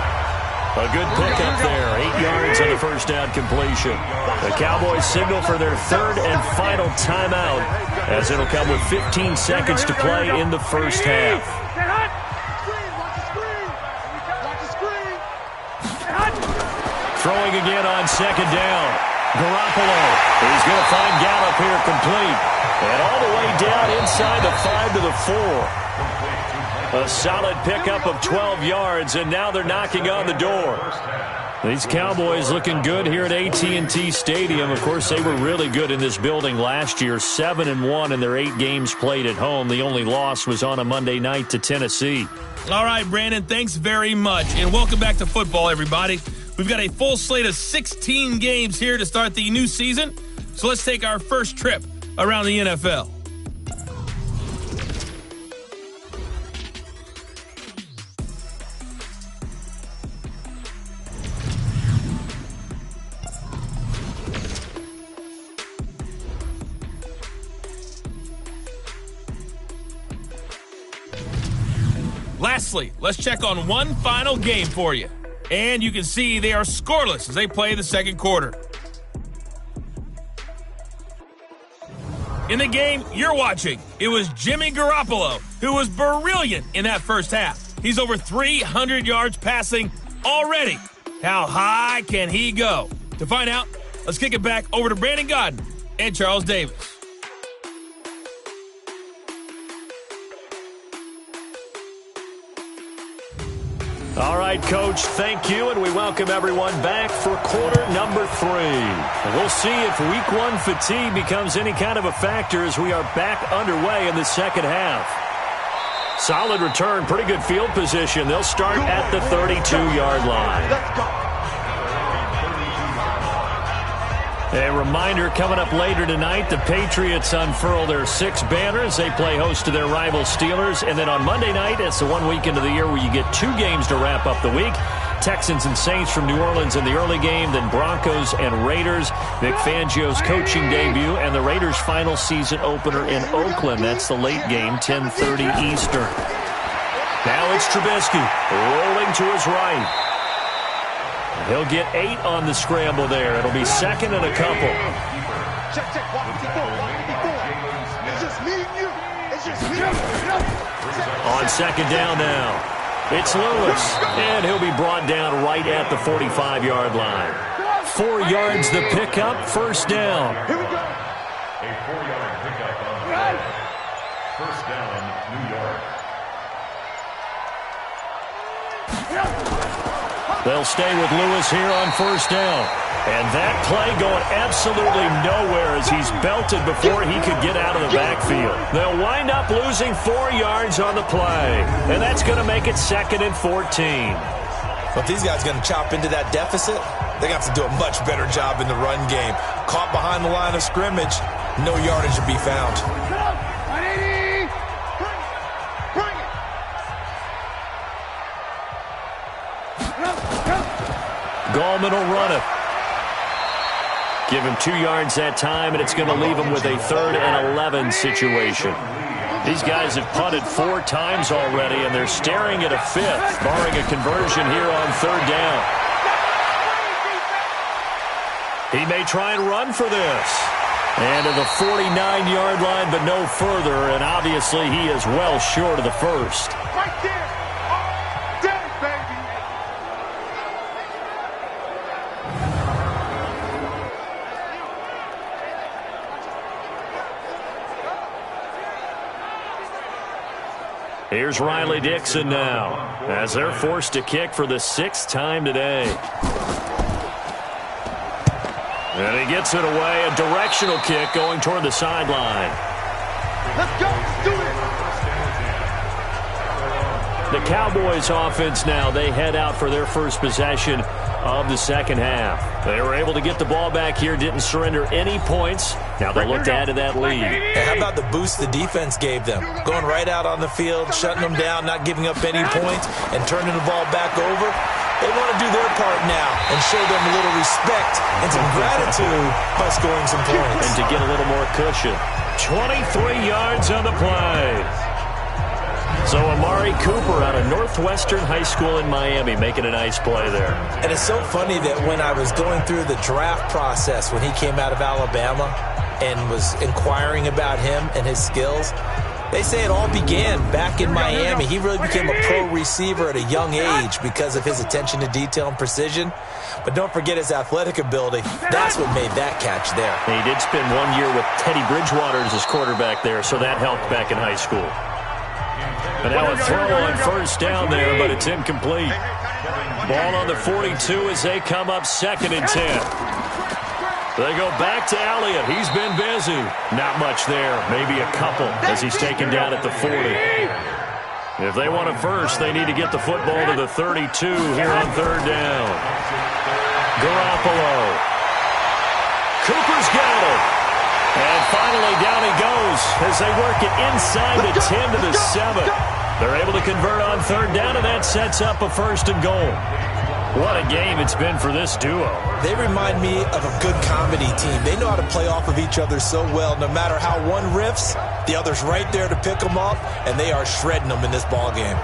A good pickup there. 8 yards on the first down completion. The Cowboys signal for their 3rd and final timeout as it'll come with 15 seconds to play in the first half. Throwing again on 2nd down. Garoppolo. He's going to find Gallup here complete. And all the way down inside the 5 to the 4. A solid pickup of 12 yards, and now they're knocking on the door. These Cowboys looking good here at AT&T Stadium. Of course, they were really good in this building last year, 7-1 in their 8 games played at home. The only loss was on a Monday night to Tennessee. All right, Brandon, thanks very much, and welcome back to football, everybody. We've got a full slate of 16 games here to start the new season, so let's take our first trip around the NFL. Lastly, let's check on one final game for you. And you can see they are scoreless as they play the second quarter. In the game you're watching, it was Jimmy Garoppolo who was brilliant in that first half. He's over 300 yards passing already. How high can he go? To find out, let's kick it back over to Brandon Godden and Charles Davis. All right, Coach, thank you, and we welcome everyone back for quarter number 3. And we'll see if week 1 fatigue becomes any kind of a factor as we are back underway in the second half. Solid return, pretty good field position. They'll start at the 32-yard line. Let's go. A reminder coming up later tonight, the Patriots unfurl their 6 banners. They play host to their rival Steelers. And then on Monday night, it's the one week into the year where you get 2 games to wrap up the week. Texans and Saints from New Orleans in the early game, then Broncos and Raiders. Vic Fangio's coaching debut, and the Raiders' final season opener in Oakland. That's the late game, 10:30 Eastern. Now it's Trubisky rolling to his right. He'll get 8 on the scramble there. It'll be second and a couple. Check, check. 154. It's just me and you. It's just me and you. On second down now, it's Lewis, and he'll be brought down right at the 45-yard line. 4 yards the pickup, first down. Here we go. A 4-yard pickup on the play. First down, New York. They'll stay with Lewis here on first down. And that play going absolutely nowhere as he's belted before he could get out of the backfield. They'll wind up losing 4 yards on the play. And that's going to make it second and 14. But if these guys are going to chop into that deficit, they got to do a much better job in the run game. Caught behind the line of scrimmage, no yardage to be found. Gallman will run it. Give him 2 yards that time, and it's going to leave him with a 3rd and 11 situation. These guys have punted 4 times already, and they're staring at a 5th, barring a conversion here on 3rd down. He may try and run for this. And to the 49-yard line, but no further, and obviously he is well short of the first. Right there. Dead, baby. Here's Riley Dixon now, as they're forced to kick for the 6th time today. And he gets it away, a directional kick going toward the sideline. Let's go. Let's do it. The Cowboys offense now, they head out for their first possession of the second half. They were able to get the ball back here, didn't surrender any points. Now they'll look to add to that lead. And how about the boost the defense gave them? Going right out on the field, shutting them down, not giving up any points, and turning the ball back over. They want to do their part now and show them a little respect and some gratitude by scoring some points. And to get a little more cushion. 23 yards on the play. So Amari Cooper out of Northwestern High School in Miami making a nice play there. And it's so funny that when I was going through the draft process when he came out of Alabama and was inquiring about him and his skills, they say it all began back in Miami. He really became a pro receiver at a young age because of his attention to detail and precision. But don't forget his athletic ability. That's what made that catch there. He did spend 1 year with Teddy Bridgewater as his quarterback there, so that helped back in high school. And now a throw on first down there, but it's incomplete. Ball on the 42 as they come up 2nd and 10. They go back to Elliott. He's been busy. Not much there. Maybe a couple as he's taken down at the 40. If they want a first, they need to get the football to the 32 here on 3rd down. Garoppolo. Cooper's got it. And finally down he goes as they work it inside the 10 to the 7. They're able to convert on 3rd down, and that sets up a 1st and goal. What a game it's been for this duo. They remind me of a good comedy team. They know how to play off of each other so well. No matter how one riffs, the other's right there to pick them up, and they are shredding them in this ball game.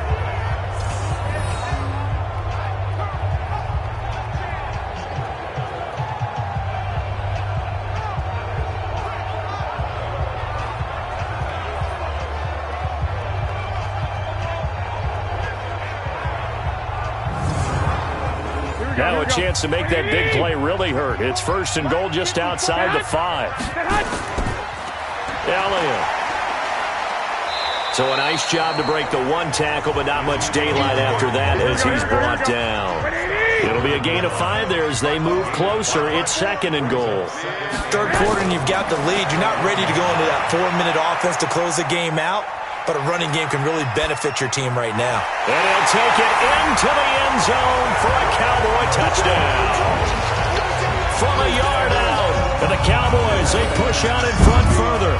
Now a chance to make that big play really hurt. It's 1st and goal just outside the 5. Elliott. So a nice job to break the 1 tackle, but not much daylight after that as he's brought down. It'll be a gain of 5 there as they move closer. It's 2nd and goal. 3rd quarter and you've got the lead. You're not ready to go into that 4-minute offense to close the game out. But a running game can really benefit your team right now. And he'll take it into the end zone for a Cowboy touchdown. From a yard out. And the Cowboys, they push out in front further.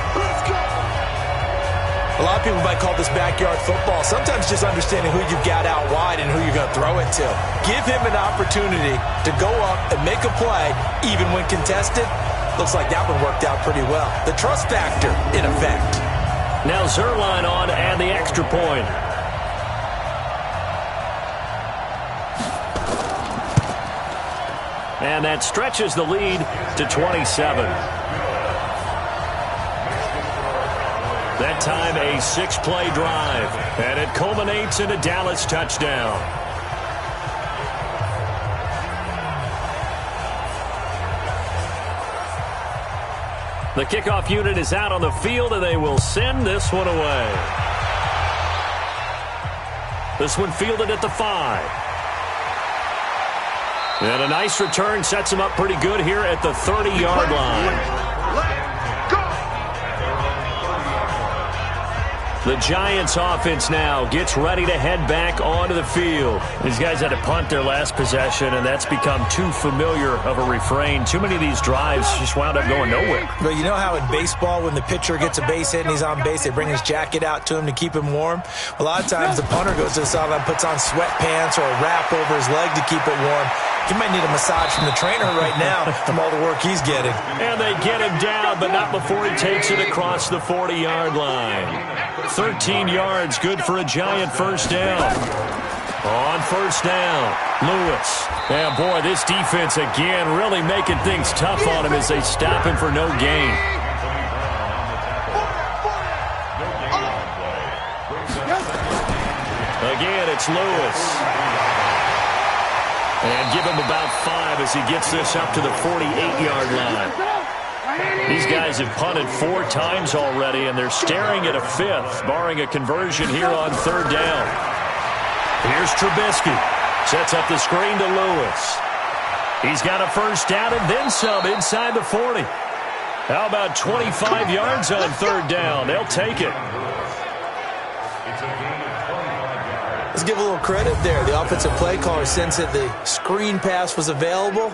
A lot of people might call this backyard football. Sometimes just understanding who you've got out wide and who you're going to throw it to. Give him an opportunity to go up and make a play, even when contested. Looks like that one worked out pretty well. The trust factor in effect. Now Zerline on and the extra point. And that stretches the lead to 27. That time a 6-play drive. And it culminates in a Dallas touchdown. The kickoff unit is out on the field, and they will send this one away. This one fielded at the 5. And a nice return sets him up pretty good here at the 30-yard line. The Giants offense now gets ready to head back onto the field. These guys had to punt their last possession, and that's become too familiar of a refrain. Too many of these drives just wound up going nowhere. But you know how in baseball, when the pitcher gets a base hit and he's on base, they bring his jacket out to him to keep him warm? A lot of times the punter goes to the sideline, puts on sweatpants or a wrap over his leg to keep it warm. He might need a massage from the trainer right now from all the work he's getting. And they get him down, but not before he takes it across the 40-yard line. 13 yards, good for a Giant first down. On first down, Lewis. And boy, this defense again really making things tough on him as they stop him for no gain. Again, it's Lewis. And give him about 5 as he gets this up to the 48-yard line. These guys have punted 4 times already, and they're staring at a 5th, barring a conversion here on third down. Here's Trubisky. Sets up the screen to Lewis. He's got a first down and then some inside the 40. How about 25 yards on third down? They'll take it. Let's give a little credit there. The offensive play caller sensed that the screen pass was available.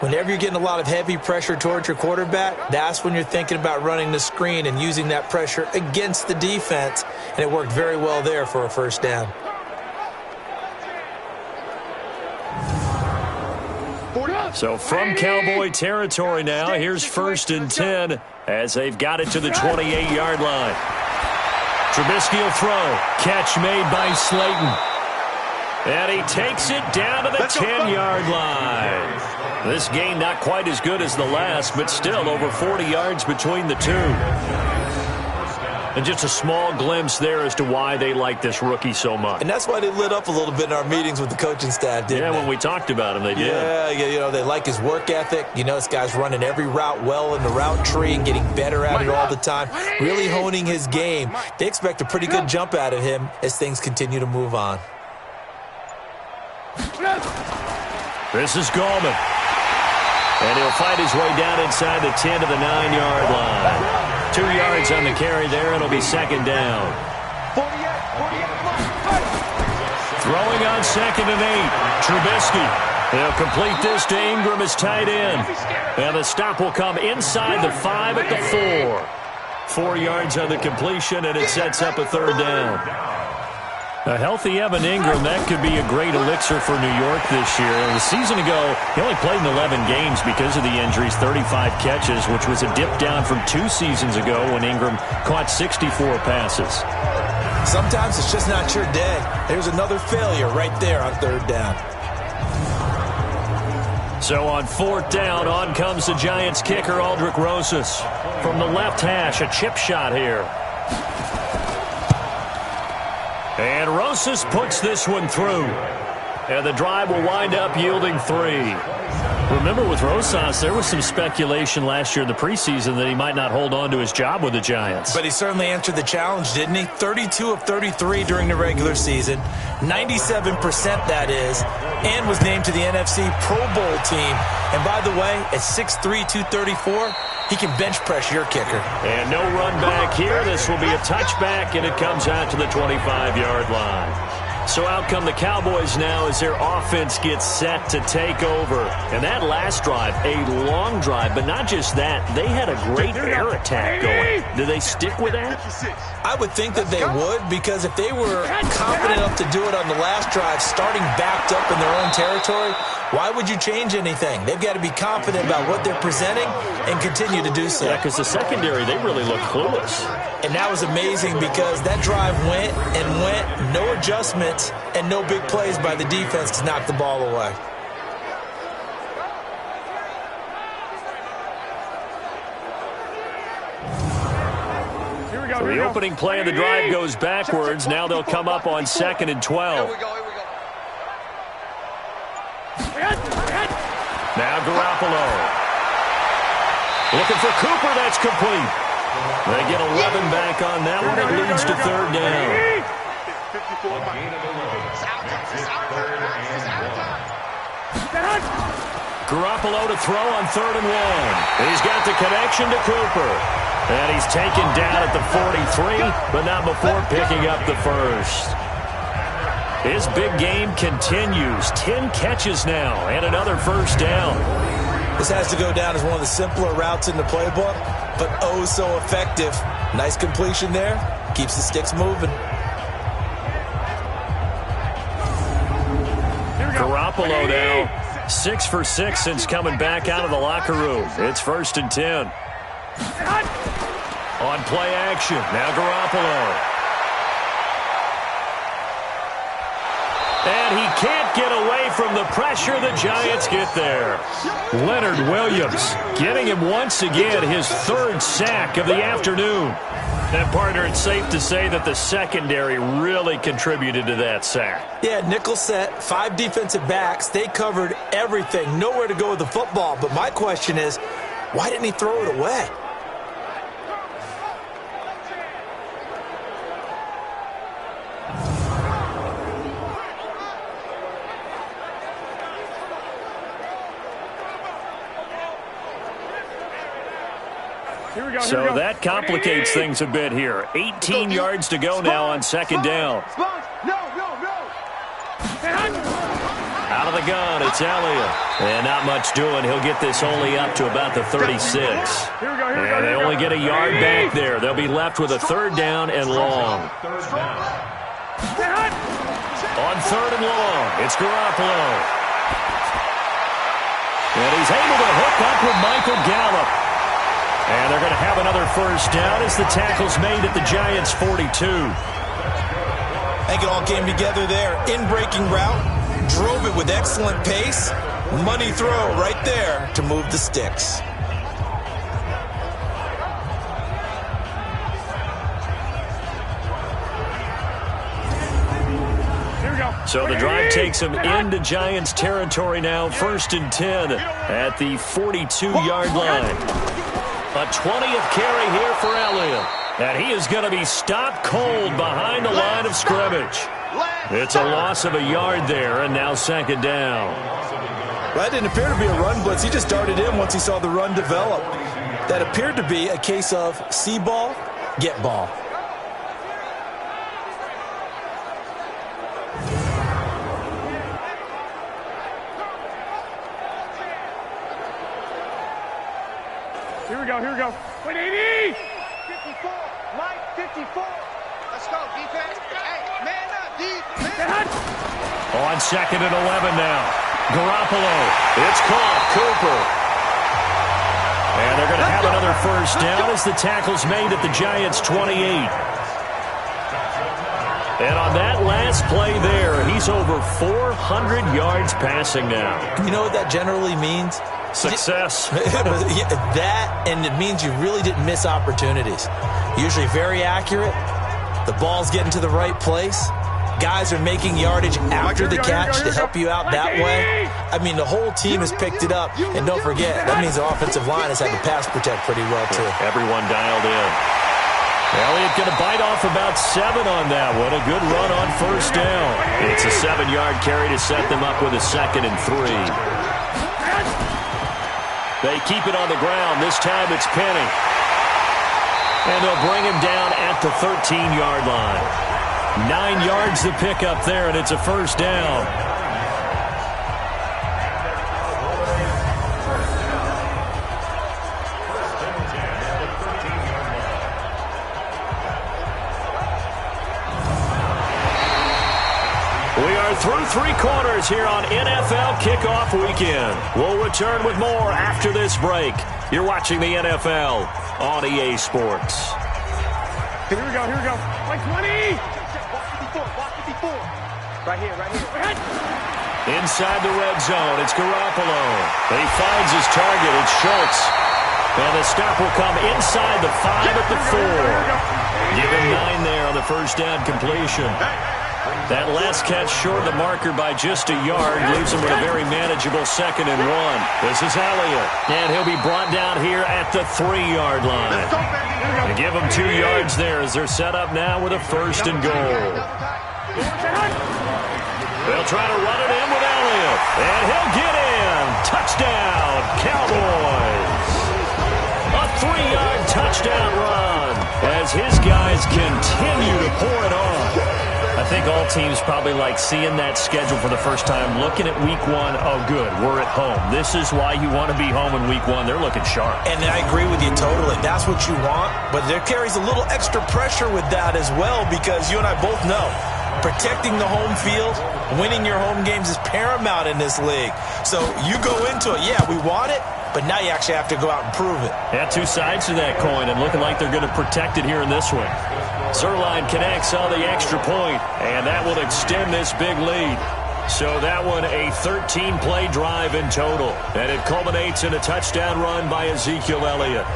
Whenever you're getting a lot of heavy pressure towards your quarterback, that's when you're thinking about running the screen and using that pressure against the defense. And it worked very well there for a first down. So from Cowboy territory now, here's 1st and 10 as they've got it to the 28-yard line. Trubisky will throw. Catch made by Slayton. And he takes it down to the 10-yard line. This gain not quite as good as the last, but still over 40 yards between the two. And just a small glimpse there as to why they like this rookie so much. And that's why they lit up a little bit in our meetings with the coaching staff, didn't they? When we talked about him, they did. Yeah, you know, they like his work ethic. You know, this guy's running every route well in the route tree and getting better at it all the time, really honing his game. They expect a pretty good jump out of him as things continue to move on. This is Gallman. And he'll fight his way down inside the 10 to the 9-yard line. 2 yards on the carry there. It'll be second down. Throwing on 2nd and 8. Trubisky. They'll complete this to Ingram as tight end. And the stop will come inside the 5 at the 4. 4 yards on the completion, and it sets up a third down. A healthy Evan Ingram, that could be a great elixir for New York this year. And a season ago, he only played in 11 games because of the injuries, 35 catches, which was a dip down from 2 seasons ago when Ingram caught 64 passes. Sometimes it's just not your day. There's another failure right there on third down. So on 4th down, on comes the Giants kicker, Aldrick Rosas. From the left hash, a chip shot here. And Rosas puts this one through. And the drive will wind up yielding 3. Remember, with Rosas, there was some speculation last year in the preseason that he might not hold on to his job with the Giants. But he certainly answered the challenge, didn't he? 32 of 33 during the regular season, 97% that is, and was named to the NFC Pro Bowl team. And by the way, at 6'3", 234, he can bench press your kicker. And no run back here. This will be a touchback, and it comes out to the 25-yard line. So out come the Cowboys now as their offense gets set to take over. And that last drive, a long drive, but not just that. They had a great air attack going. Do they stick with that? I would think that they would, because if they were confident enough to do it on the last drive, starting backed up in their own territory, why would you change anything? They've got to be confident about what they're presenting and continue to do so. Yeah, because the secondary, they really look clueless. And that was amazing because that drive went and went, no adjustments and no big plays by the defense to knock the ball away. So the opening play of the drive goes backwards. Now they'll come up on 2nd and 12. Now Garoppolo. Looking for Cooper. That's complete. They get 11 back on that one. It leads to 3rd down. Garoppolo to throw on 3rd and 1. He's got the connection to Cooper. And he's taken down at the 43, but not before picking up the first. His big game continues. 10 catches now and another first down. This has to go down as one of the simpler routes in the playbook, but oh so effective. Nice completion there. Keeps the sticks moving. Garoppolo now 6 for 6 since coming back out of the locker room. It's 1st and 10. On play action, now Garoppolo. And he can't get away from the pressure. The Giants get there. Leonard Williams getting him once again his 3rd sack of the afternoon. And, partner, it's safe to say that the secondary really contributed to that sack. Yeah, nickel set, 5 defensive backs. They covered everything. Nowhere to go with the football. But my question is, why didn't he throw it away? So that complicates things a bit here. 18 yards to go now on 2nd down. Out of the gun, it's Elliott. And not much doing. He'll get this only up to about the 36. And they only get a yard back there. They'll be left with a 3rd down and long. On 3rd and long, it's Garoppolo. And he's able to hook up with Michael Gallup. And they're going to have another first down as the tackle's made at the Giants' 42. I think it all came together there. In-breaking route, drove it with excellent pace. Money throw right there to move the sticks. So the drive takes him into Giants territory now. 1st and 10 at the 42-yard line. A 20th carry here for Elliott. And he is going to be stopped cold behind the line of scrimmage. It's a loss of a yard there, and now 2nd down. Well, that didn't appear to be a run blitz. He just darted in once he saw the run develop. That appeared to be a case of see ball, get ball. Here we go. 180! 54, Mike, 54. Let's go, defense. Hey, man up, defense. On 2nd and 11 now. Garoppolo. It's caught. Cooper. And they're going to have another first down as the tackle's made at the Giants' 28. And on that last play there, he's over 400 yards passing now. You know what that generally means? Success. That, and it means you really didn't miss opportunities. Usually very accurate. The ball's getting to the right place. Guys are making yardage after the catch to help you out that way. I mean, the whole team has picked it up. And don't forget, that means the offensive line has had to pass protect pretty well, too. Everyone dialed in. Elliott going to bite off about 7 on that one. A good run on first down. It's a 7-yard carry to set them up with a 2nd and 3. They keep it on the ground. This time it's Penny. And they'll bring him down at the 13-yard line. 9 yards to pick up there, and it's a first down. We are through 3 quarters here on NFL Kickoff Weekend. We'll return with more after this break. You're watching the NFL on EA Sports. Here we go, here we go. 120! Walk 54. Right here. Inside the red zone, it's Garoppolo. He finds his target, it's Schultz. And the stop will come inside the 5 at the 4. Give him 9 there on the first down completion. That last catch short of the marker by just a yard leaves him with a very manageable 2nd and 1. This is Elliott, and he'll be brought down here at the 3-yard line. And give him 2 yards there as they're set up now with a 1st and goal. They'll try to run it in with Elliott, and he'll get in. Touchdown, Cowboys. A 3-yard touchdown run as his guys continue to pour it on. I think all teams probably like seeing that schedule for the first time, looking at week 1. Oh, good, we're at home. This is why you want to be home in week 1. They're looking sharp. And I agree with you totally. That's what you want. But there carries a little extra pressure with that as well, because you and I both know protecting the home field, winning your home games is paramount in this league. So you go into it, yeah, we want it, but now you actually have to go out and prove it. Yeah, 2 sides to that coin, and looking like they're going to protect it here in this one. Zerline connects on the extra point, and that will extend this big lead. So that one a 13-play drive in total, and it culminates in a touchdown run by Ezekiel Elliott.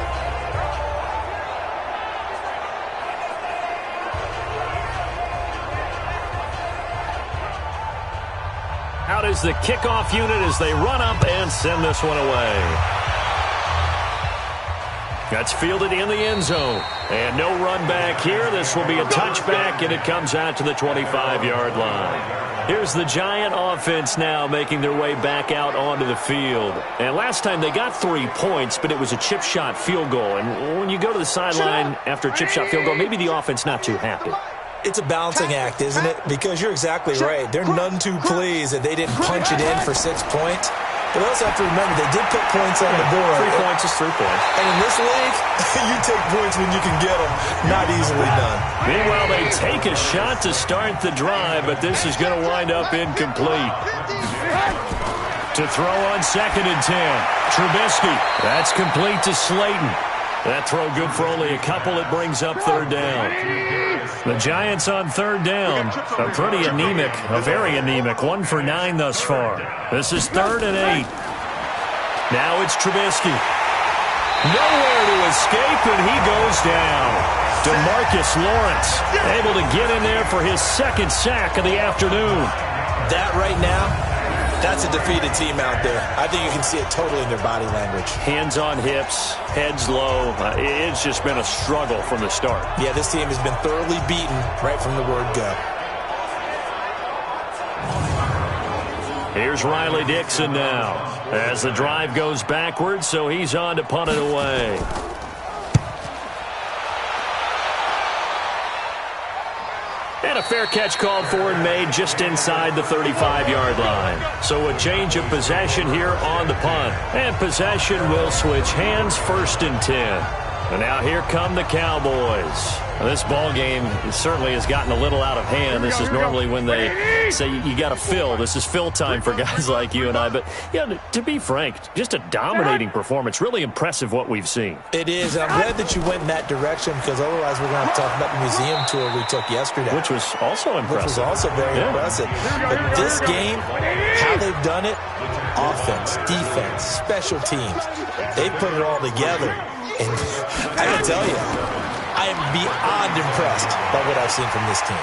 Out is the kickoff unit as they run up and send this one away. That's fielded in the end zone. And no run back here. This will be a touchback, and it comes out to the 25-yard line. Here's the Giant offense now making their way back out onto the field. And last time they got 3 points, but it was a chip shot field goal. And when you go to the sideline after a chip shot field goal, maybe the offense not too happy. It's a balancing act, isn't it? Because you're exactly right. They're none too pleased that they didn't punch it in for 6 points. But also have to remember, they did put points on the board. 3 points is 3 points. And in this league, you take points when you can get them. Not easily done. Meanwhile, they take a shot to start the drive, but this is going to wind up incomplete. To throw on 2nd and 10. Trubisky. That's complete to Slayton. That throw good for only a couple. It brings up 3rd down. The Giants on 3rd down. A pretty anemic, a very anemic 1 for 9 thus far. This is 3rd and 8. Now it's Trubisky. Nowhere to escape, and he goes down. DeMarcus Lawrence able to get in there for his 2nd sack of the afternoon. That right now, that's a defeated team out there. I think you can see it totally in their body language. Hands on hips, heads low. It's just been a struggle from the start. Yeah, this team has been thoroughly beaten right from the word go. Here's Riley Dixon now as the drive goes backwards, so he's on to punt it away. And a fair catch called for and made just inside the 35-yard line. So a change of possession here on the punt. And possession will switch hands, 1st and 10. And now here come the Cowboys. Now this ball game certainly has gotten a little out of hand. This is normally when they say you got to fill. This is fill time for guys like you and I. But, yeah, to be frank, just a dominating performance. Really impressive what we've seen. It is. I'm glad that you went in that direction, because otherwise we're going to have to talk about the museum tour we took yesterday. Which was also impressive. Which was also very impressive. But this game, how they've done it, offense, defense, special teams, they've put it all together. And I got to tell you, I am beyond impressed by what I've seen from this team.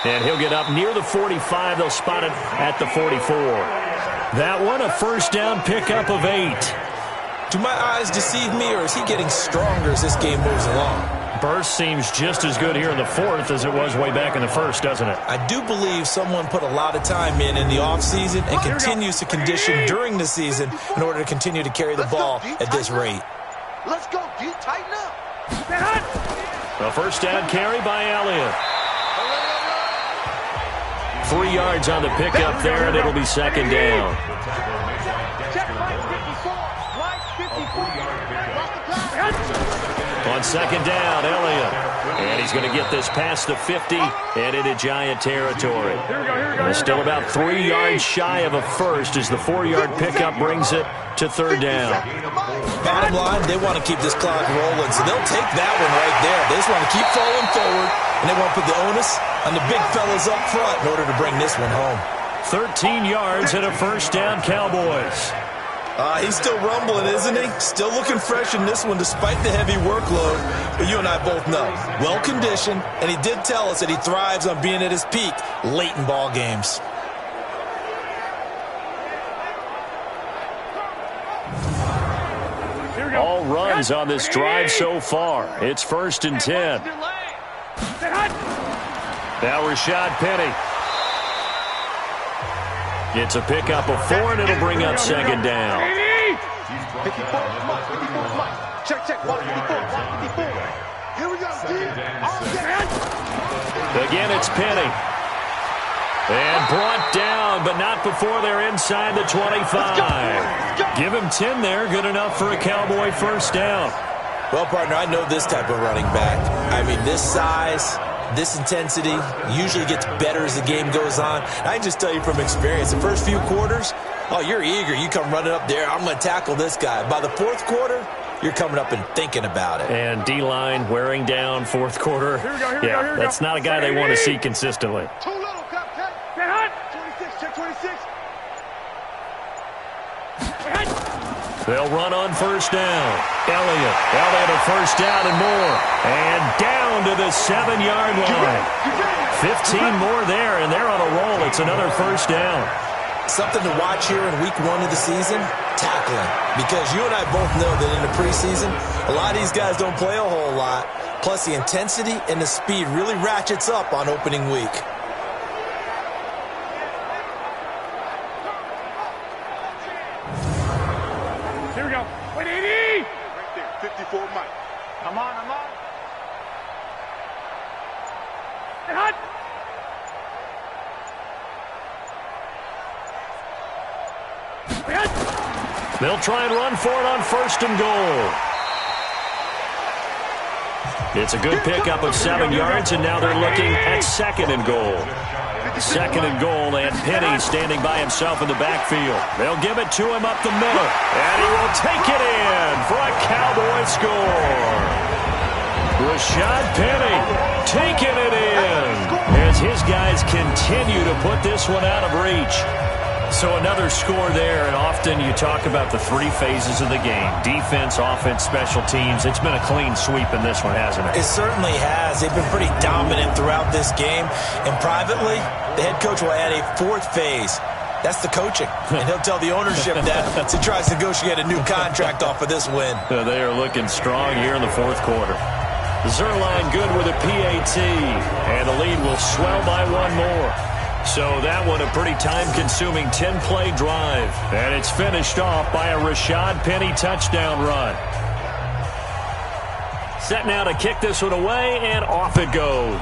And he'll get up near the 45. They'll spot it at the 44. That one, a 1st down pickup of 8. Do my eyes deceive me, or is he getting stronger as this game moves along? Burst seems just as good here in the 4th as it was way back in the 1st, doesn't it? I do believe someone put a lot of time in the offseason and continues to condition during the season in order to continue to carry the ball at this rate. Let's go, D. Tighten up. A 1st down carry by Elliott. 3 yards on the pickup there, and it'll be second down. On second down, Elliott. And he's going to get this past the 50 and into Giant territory. Still about 3 yards shy of a first as the 4-yard pickup brings it to third down. Bottom line, they want to keep this clock rolling, so they'll take that one right there. They just want to keep falling forward, and they want to put the onus on the big fellas up front in order to bring this one home. 13 yards and a first down, Cowboys. He's still rumbling, isn't he? Still looking fresh in this one despite the heavy workload. But you and I both know, well-conditioned, and he did tell us that he thrives on being at his peak late in ball games. All runs on this drive so far. It's 1st and 10. Now Rashad Penny. It's a pickup of 4, and it'll bring up second down. 54, check, 54. Here we go, Again, it's Penny. And brought down, but not before they're inside the 25. Give him 10 there, good enough for a Cowboy first down. Well, partner, I know this type of running back. I mean, this size, this intensity usually gets better as the game goes on. I can just tell you from experience, the first few quarters, oh, you're eager. You come running up there, I'm going to tackle this guy. By the 4th quarter, you're coming up and thinking about it. And D-line wearing down 4th quarter. That's not a guy they want to see consistently. Too little, Cupcake. Get hot. 26, check 26. They'll run on first down. Elliott a first down and more. And down to the 7-yard line. 15 more there, and they're on a roll. It's another first down. Something to watch here in week 1 of the season, tackling. Because you and I both know that in the preseason, a lot of these guys don't play a whole lot. Plus, the intensity and the speed really ratchets up on opening week. Here we go. 180. Right there, 54 Mike. I'm on. Get hot. They'll try and run for it on 1st and goal. It's a good pickup of 7 yards, and now they're looking at 2nd and goal. 2nd and goal, and Penny standing by himself in the backfield. They'll give it to him up the middle, and he will take it in for a Cowboy score. Rashad Penny taking it in as his guys continue to put this one out of reach. So another score there, and often you talk about the 3 phases of the game. Defense, offense, special teams. It's been a clean sweep in this one, hasn't it? It certainly has. They've been pretty dominant throughout this game. And privately, the head coach will add a 4th phase. That's the coaching. And he'll tell the ownership that as he tries to negotiate a new contract off of this win. They are looking strong here in the 4th quarter. Zerline good with a PAT, and the lead will swell by 1 more. So that one a pretty time-consuming 10-play drive. And it's finished off by a Rashad Penny touchdown run. Set now to kick this one away, and off it goes.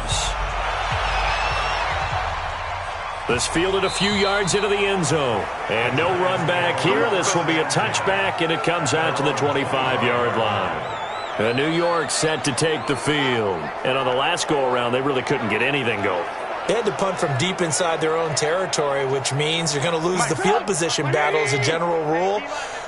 This fielded a few yards into the end zone. And no run back here. This will be a touchback, and it comes out to the 25-yard line. New York set to take the field. And on the last go-around, they really couldn't get anything going. They had to punt from deep inside their own territory, which means you're going to lose the field position battle as a general rule.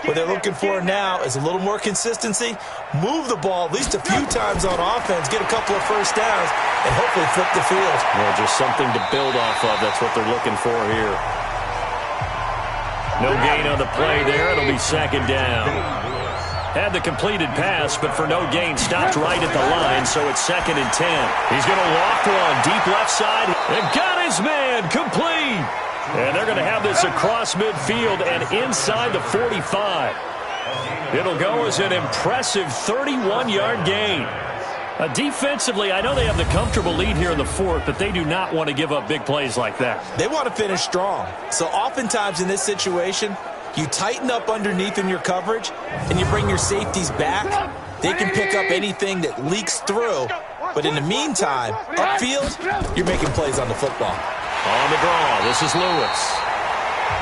What they're looking for now is a little more consistency, move the ball at least a few times on offense, get a couple of first downs, and hopefully flip the field. Well, just something to build off of. That's what they're looking for here. No gain on the play there. It'll be second down. Had the completed pass, but for no gain, stopped right at the line, so it's 2nd and 10. He's going to walk one deep left side and got his man complete. And they're going to have this across midfield and inside the 45. It'll go as an impressive 31-yard gain. Defensively, I know they have the comfortable lead here in the 4th, but they do not want to give up big plays like that. They want to finish strong. So oftentimes in this situation, you tighten up underneath in your coverage, and you bring your safeties back. They can pick up anything that leaks through. But in the meantime, upfield, you're making plays on the football. On the draw, this is Lewis.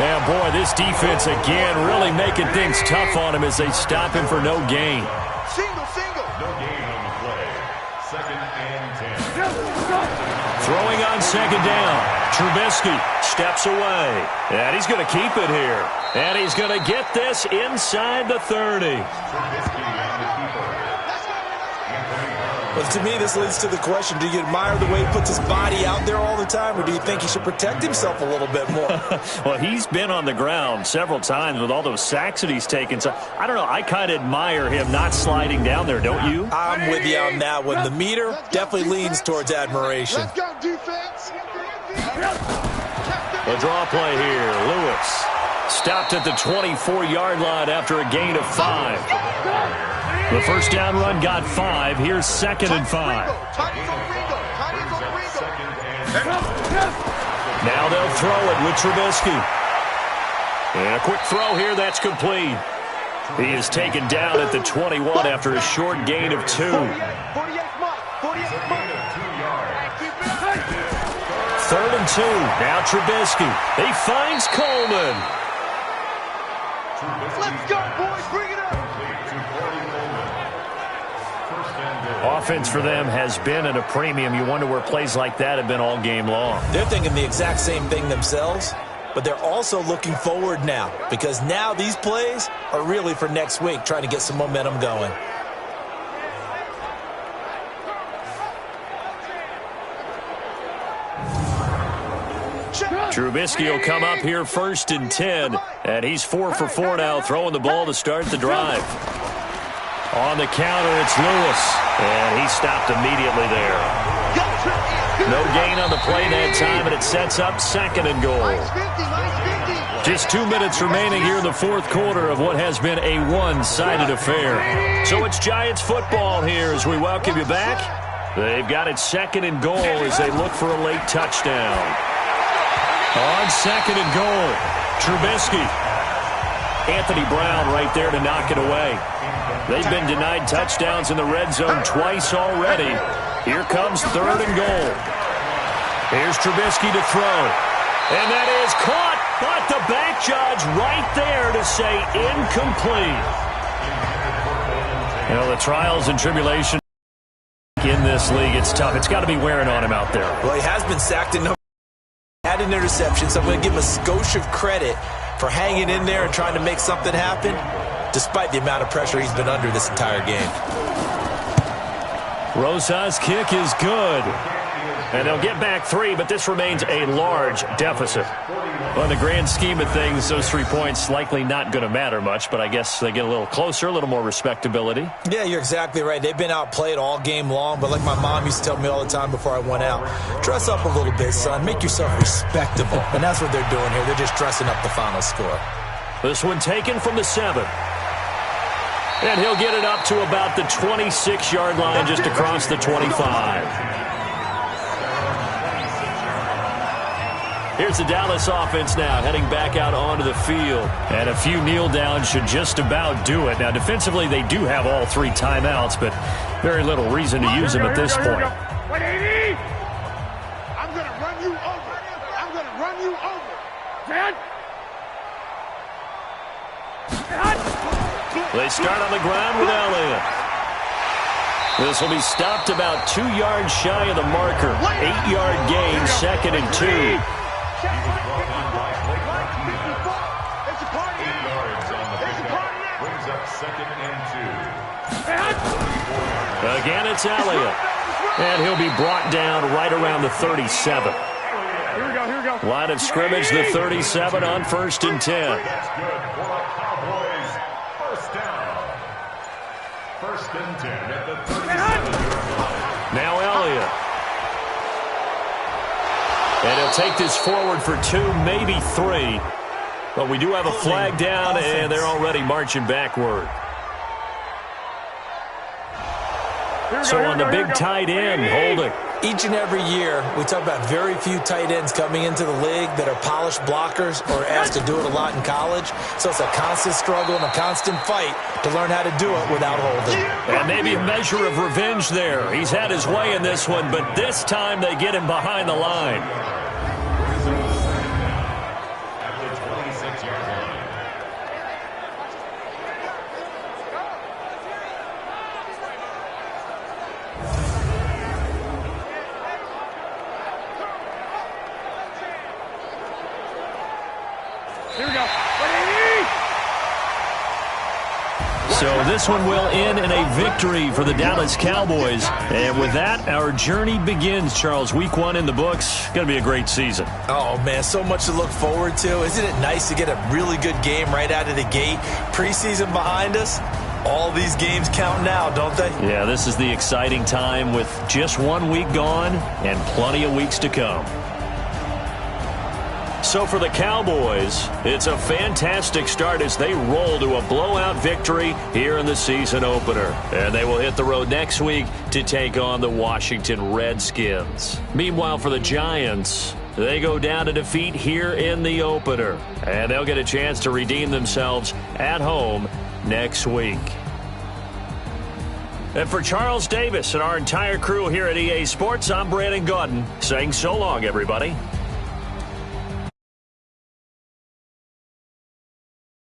And boy, this defense again really making things tough on him as they stop him for no gain. Single. No gain on the play. 2nd and 10. Throwing on 2nd down. Trubisky steps away. And he's going to keep it here. And he's going to get this inside the 30. Trubisky on the keeper. Well, to me, this leads to the question, do you admire the way he puts his body out there all the time, or do you think he should protect himself a little bit more? Well, he's been on the ground several times with all those sacks that he's taken. So, I don't know. I kind of admire him not sliding down there, don't you? I'm with you on that one. The meter definitely leans towards admiration. Let's go, defense. The draw play here. Lewis stopped at the 24-yard line after a gain of 5. The first down run got 5. Here's 2nd and 5. Now they'll throw it with Trubisky. And a quick throw here, that's complete. He is taken down at the 21 after a short gain of 2. 3rd and 2. Now Trubisky. He finds Coleman. Let's go, boys. Bring it up. Offense for them has been at a premium. You wonder where plays like that have been all game long. They're thinking the exact same thing themselves, but they're also looking forward now because now these plays are really for next week, trying to get some momentum going. Trubisky will come up here 1st and 10, and he's 4 for 4 now, throwing the ball to start the drive. On the counter, it's Lewis, and he stopped immediately there. No gain on the play that time, and it sets up 2nd and goal. Just 2 minutes remaining here in the 4th quarter of what has been a one-sided affair. So it's Giants football here as we welcome you back. They've got it 2nd and goal as they look for a late touchdown. On 2nd and goal, Trubisky. Anthony Brown right there to knock it away. They've been denied touchdowns in the red zone twice already. Here comes 3rd and goal. Here's Trubisky to throw. And that is caught, but the back judge right there to say incomplete. You know, the trials and tribulations in this league, it's tough. It's got to be wearing on him out there. Well, he has been sacked and had an interception, so I'm going to give him a skosh of credit for hanging in there and trying to make something happen, despite the amount of pressure he's been under this entire game. Rosa's kick is good. And they'll get back 3, but this remains a large deficit. Well, in the grand scheme of things, those 3 points likely not going to matter much, but I guess they get a little closer, a little more respectability. Yeah, you're exactly right. They've been outplayed all game long, but like my mom used to tell me all the time before I went out, dress up a little bit, son. Make yourself respectable. And that's what they're doing here. They're just dressing up the final score. This one taken from the 7. And he'll get it up to about the 26-yard line just across the 25. Here's the Dallas offense now heading back out onto the field. And a few kneel downs should just about do it. Now, defensively, they do have all 3 timeouts, but very little reason to use them at this point. I'm going to run you over. I'm going to run you over. Dad? They start on the ground with Elliott. This will be stopped about 2 yards shy of the marker. 8-yard gain, 2nd and 2. He was brought on by Blake Martinez. 8 yards on the pickup. Brings up 2nd and 2. Again, it's Elliott. And he'll be brought down right around the 37. Here we go. Line of scrimmage, the 37 on 1st and 10. That's good for the Cowboys. First down. 1st and 10 at the 37. Now Elliott. And he'll take this forward for 2, maybe 3. But we do have a flag down, and they're already marching backward. So on the big tight end, holding. Each and every year, we talk about very few tight ends coming into the league that are polished blockers or asked to do it a lot in college. So it's a constant struggle and a constant fight to learn how to do it without holding. And maybe a measure of revenge there. He's had his way in this one, but this time they get him behind the line. So this one will end in a victory for the Dallas Cowboys. And with that, our journey begins, Charles. Week 1 in the books. Going to be a great season. Oh, man, so much to look forward to. Isn't it nice to get a really good game right out of the gate? Preseason behind us. All these games count now, don't they? Yeah, this is the exciting time with just 1 week gone and plenty of weeks to come. So for the Cowboys, it's a fantastic start as they roll to a blowout victory here in the season opener. And they will hit the road next week to take on the Washington Redskins. Meanwhile, for the Giants, they go down to defeat here in the opener. And they'll get a chance to redeem themselves at home next week. And for Charles Davis and our entire crew here at EA Sports, I'm Brandon Gaudin saying so long, everybody.